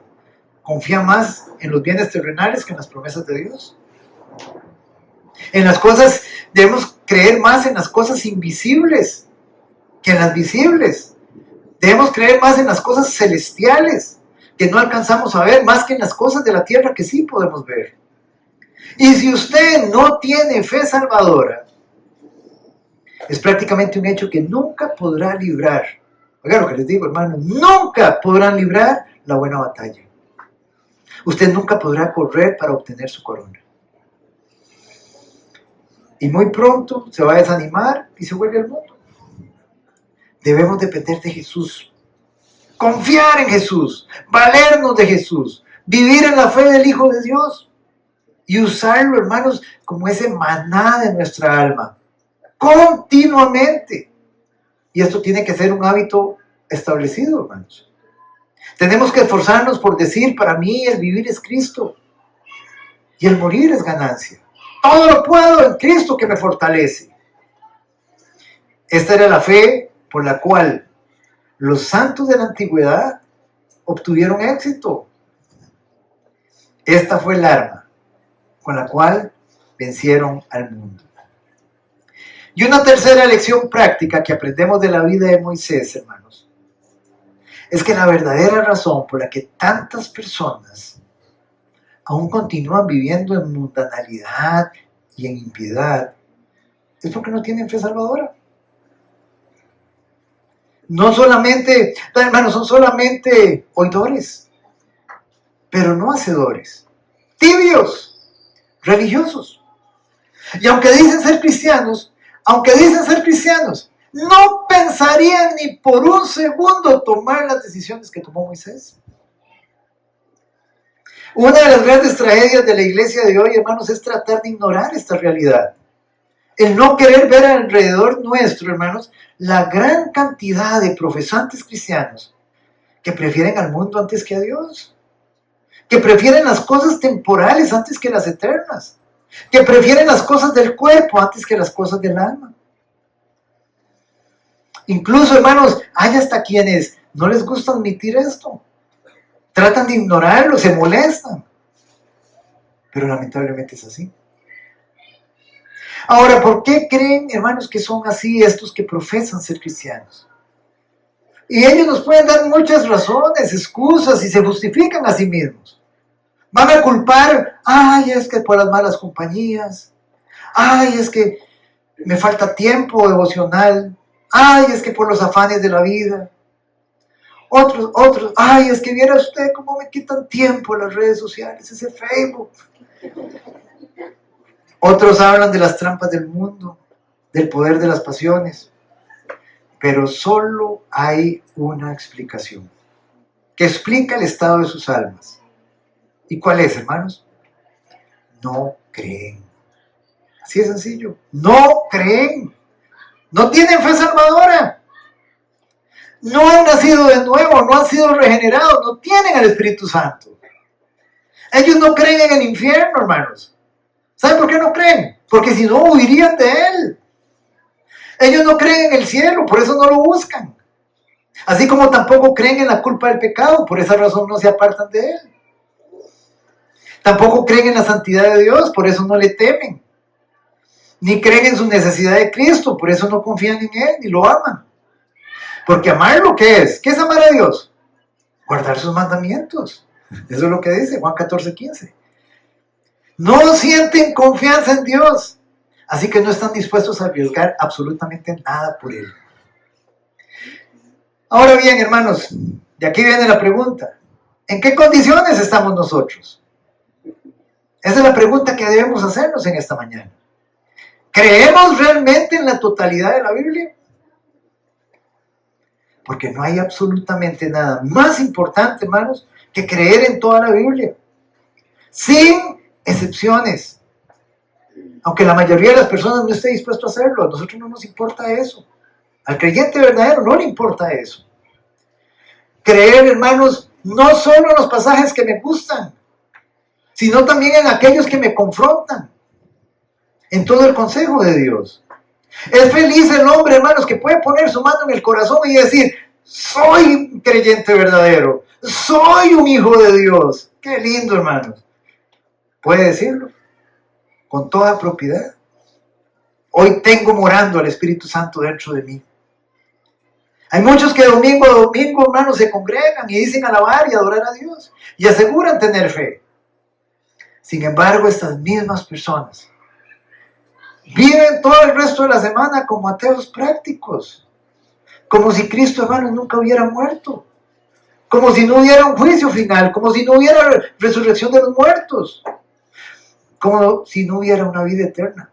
confía más en los bienes terrenales que en las promesas de Dios. En las cosas, debemos creer más en las cosas invisibles que en las visibles. Debemos creer más en las cosas celestiales que no alcanzamos a ver, más que en las cosas de la tierra que sí podemos ver. Y si usted no tiene fe salvadora, es prácticamente un hecho que nunca podrá librar. Oigan lo que les digo, hermano, nunca podrán librar la buena batalla. Usted nunca podrá correr para obtener su corona. Y muy pronto se va a desanimar y se vuelve al mundo. Debemos depender de Jesús, confiar en Jesús, valernos de Jesús, vivir en la fe del Hijo de Dios y usarlo, hermanos, como ese maná de nuestra alma, continuamente. Y esto tiene que ser un hábito establecido, hermanos. Tenemos que esforzarnos por decir, para mí el vivir es Cristo y el morir es ganancia. Todo lo puedo en Cristo que me fortalece. Esta era la fe por la cual los santos de la antigüedad obtuvieron éxito. Esta fue el arma con la cual vencieron al mundo. Y una tercera lección práctica que aprendemos de la vida de Moisés, hermanos, es que la verdadera razón por la que tantas personas aún continúan viviendo en mundanalidad y en impiedad es porque no tienen fe salvadora. No solamente, hermanos, son solamente oidores, pero no hacedores, tibios, religiosos. Y aunque dicen ser cristianos, no pensarían ni por un segundo tomar las decisiones que tomó Moisés. Una de las grandes tragedias de la iglesia de hoy, hermanos, es tratar de ignorar esta realidad. El no querer ver alrededor nuestro, hermanos, la gran cantidad de profesantes cristianos que prefieren al mundo antes que a Dios, que prefieren las cosas temporales antes que las eternas, que prefieren las cosas del cuerpo antes que las cosas del alma. Incluso, hermanos, hay hasta quienes no les gusta admitir esto. Tratan de ignorarlo, se molestan. Pero lamentablemente es así. Ahora, ¿por qué creen, hermanos, que son así estos que profesan ser cristianos? Y ellos nos pueden dar muchas razones, excusas, y se justifican a sí mismos. Van a culpar, ay, es que por las malas compañías, ay, es que me falta tiempo devocional, ay, es que por los afanes de la vida. Otros, ay, es que viera usted cómo me quitan tiempo las redes sociales, ese Facebook. Otros hablan de las trampas del mundo, del poder de las pasiones. Pero solo hay una explicación, que explica el estado de sus almas. ¿Y cuál es, hermanos? No creen. Así de sencillo. No creen. No tienen fe salvadora. No han nacido de nuevo, no han sido regenerados, no tienen el Espíritu Santo. Ellos no creen en el infierno, hermanos. ¿Saben por qué no creen? Porque si no, huirían de él. Ellos no creen en el cielo, por eso no lo buscan. Así como tampoco creen en la culpa del pecado, por esa razón no se apartan de él. Tampoco creen en la santidad de Dios, por eso no le temen. Ni creen en su necesidad de Cristo, por eso no confían en él, ni lo aman. Porque amarlo, ¿qué es? ¿Qué es amar a Dios? Guardar sus mandamientos. Eso es lo que dice Juan 14:15. No sienten confianza en Dios, así que no están dispuestos a arriesgar absolutamente nada por él. Ahora bien, hermanos, de aquí viene la pregunta. ¿En qué condiciones estamos nosotros? Esa es la pregunta que debemos hacernos en esta mañana. ¿Creemos realmente en la totalidad de la Biblia? Porque no hay absolutamente nada más importante, hermanos, que creer en toda la Biblia. Sin excepciones. Aunque la mayoría de las personas no esté dispuesto a hacerlo, a nosotros no nos importa eso. Al creyente verdadero no le importa eso. Creer, hermanos, no solo en los pasajes que me gustan, sino también en aquellos que me confrontan. En todo el consejo de Dios. Es feliz el hombre, hermanos, que puede poner su mano en el corazón y decir, soy un creyente verdadero, soy un hijo de Dios. Qué lindo, hermanos. Puede decirlo con toda propiedad. Hoy tengo morando al Espíritu Santo dentro de mí. Hay muchos que domingo a domingo, hermanos, se congregan y dicen alabar y adorar a Dios y aseguran tener fe. Sin embargo, estas mismas personas viven todo el resto de la semana como ateos prácticos, como si Cristo, hermanos, nunca hubiera muerto, como si no hubiera un juicio final, como si no hubiera resurrección de los muertos, como si no hubiera una vida eterna.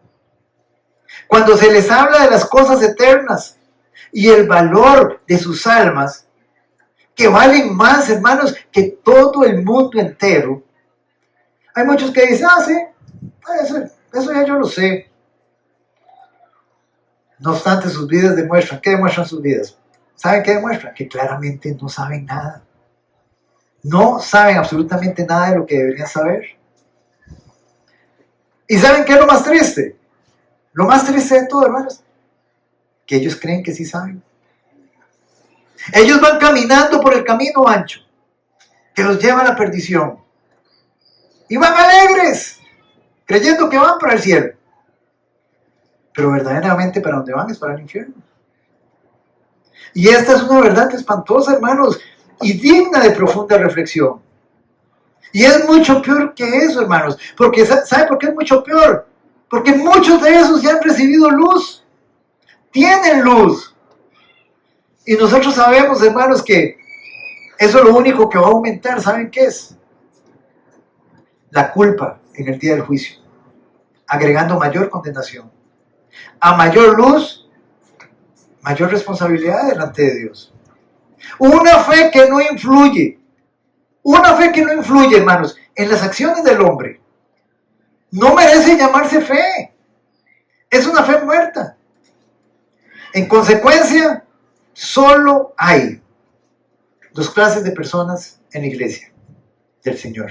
Cuando se les habla de las cosas eternas y el valor de sus almas, que valen más, hermanos, que todo el mundo entero, hay muchos que dicen, sí, eso ya yo lo sé. No obstante, sus vidas demuestran, ¿qué demuestran sus vidas? ¿Saben qué demuestran? Que claramente no saben nada. No saben absolutamente nada de lo que deberían saber. ¿Y saben qué es lo más triste? Lo más triste de todo, hermanos, que ellos creen que sí saben. Ellos van caminando por el camino ancho, que los lleva a la perdición. Y van alegres, creyendo que van para el cielo. Pero verdaderamente para donde van es para el infierno. Y esta es una verdad espantosa, hermanos, y digna de profunda reflexión. Y es mucho peor que eso, hermanos. Porque, ¿sabe por qué es mucho peor? Porque muchos de esos ya han recibido luz. Tienen luz. Y nosotros sabemos, hermanos, que eso es lo único que va a aumentar. ¿Saben qué es? La culpa en el día del juicio. Agregando mayor condenación. A mayor luz, mayor responsabilidad delante de Dios. Una fe que no influye. Una fe que no influye, hermanos, en las acciones del hombre. No merece llamarse fe. Es una fe muerta. En consecuencia, solo hay dos clases de personas en la iglesia del Señor.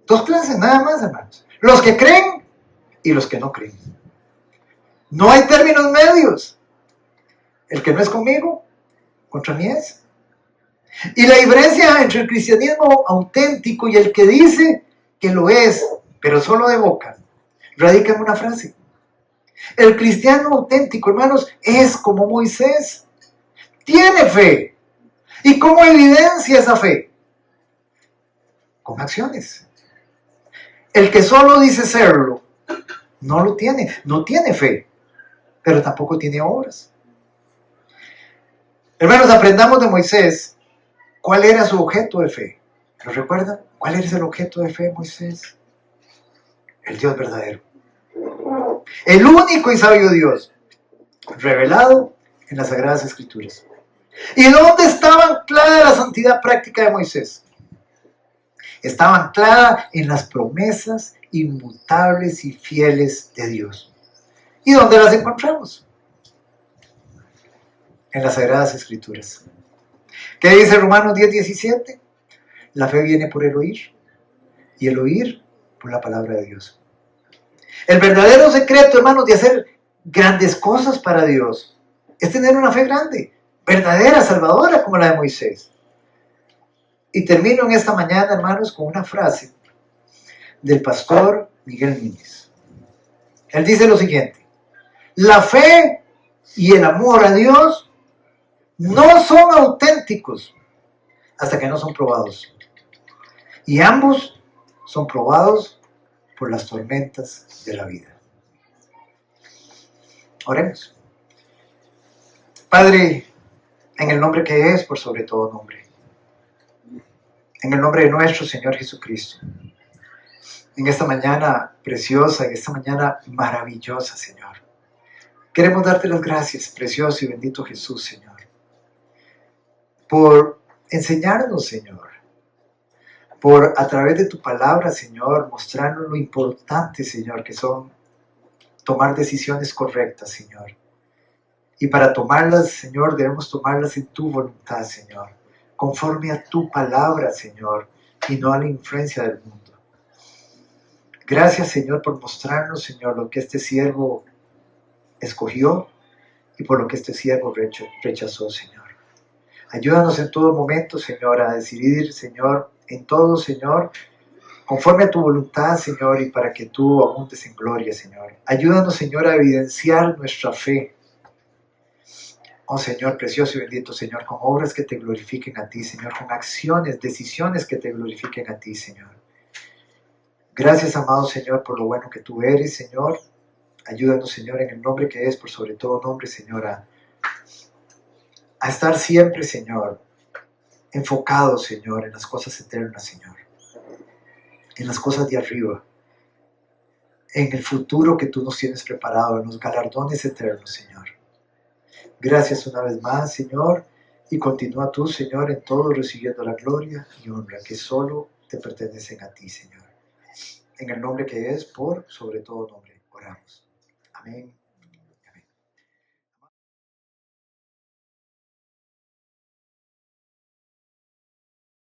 Dos clases, nada más, hermanos. Los que creen y los que no creen. No hay términos medios. El que no es conmigo, contra mí es. Y la diferencia entre el cristianismo auténtico y el que dice que lo es, pero solo de boca, radica en una frase. El cristiano auténtico, hermanos, es como Moisés. Tiene fe. ¿Y cómo evidencia esa fe? Con acciones. El que solo dice serlo, no lo tiene. No tiene fe, pero tampoco tiene obras. Hermanos, aprendamos de Moisés cuál era su objeto de fe. ¿Lo recuerdan? ¿Cuál es el objeto de fe de Moisés? El Dios verdadero. El único y sabio Dios, revelado en las Sagradas Escrituras. ¿Y dónde estaba anclada la santidad práctica de Moisés? Estaba anclada en las promesas inmutables y fieles de Dios. ¿Y dónde las encontramos? En las Sagradas Escrituras. ¿Qué dice Romanos 10:17? La fe viene por el oír, y el oír por la palabra de Dios. El verdadero secreto, hermanos, de hacer grandes cosas para Dios es tener una fe grande, verdadera, salvadora, como la de Moisés. Y termino en esta mañana, hermanos, con una frase del pastor Miguel Núñez. Él dice lo siguiente: la fe y el amor a Dios no son auténticos hasta que no son probados. Y ambos son probados por las tormentas de la vida. Oremos. Padre, en el nombre que es por sobre todo nombre, En el nombre de nuestro Señor Jesucristo. En esta mañana preciosa, en esta mañana maravillosa, Señor. Queremos darte las gracias, precioso y bendito Jesús, Señor, por enseñarnos, Señor, por a través de tu palabra, Señor, mostrarnos lo importante, Señor, que son tomar decisiones correctas, Señor. Y para tomarlas, Señor, debemos tomarlas en tu voluntad, Señor, conforme a tu palabra, Señor, y no a la influencia del mundo. Gracias, Señor, por mostrarnos, Señor, lo que este siervo escogió y por lo que este siervo rechazó, Señor. Ayúdanos en todo momento, Señor, a decidir, Señor, en todo, Señor, conforme a tu voluntad, Señor, y para que tú abundes en gloria, Señor. Ayúdanos, Señor, a evidenciar nuestra fe. Oh, Señor, precioso y bendito, Señor, con obras que te glorifiquen a ti, Señor, con acciones, decisiones que te glorifiquen a ti, Señor. Gracias, amado Señor, por lo bueno que tú eres, Señor. Ayúdanos, Señor, en el nombre que es, por sobre todo nombre, Señor, a estar siempre, Señor, enfocados, Señor, en las cosas eternas, Señor, en las cosas de arriba, en el futuro que tú nos tienes preparado, en los galardones eternos, Señor. Gracias una vez más, Señor, y continúa tú, Señor, en todo recibiendo la gloria y honra que solo te pertenecen a ti, Señor. En el nombre que es, por sobre todo nombre, oramos. Amén.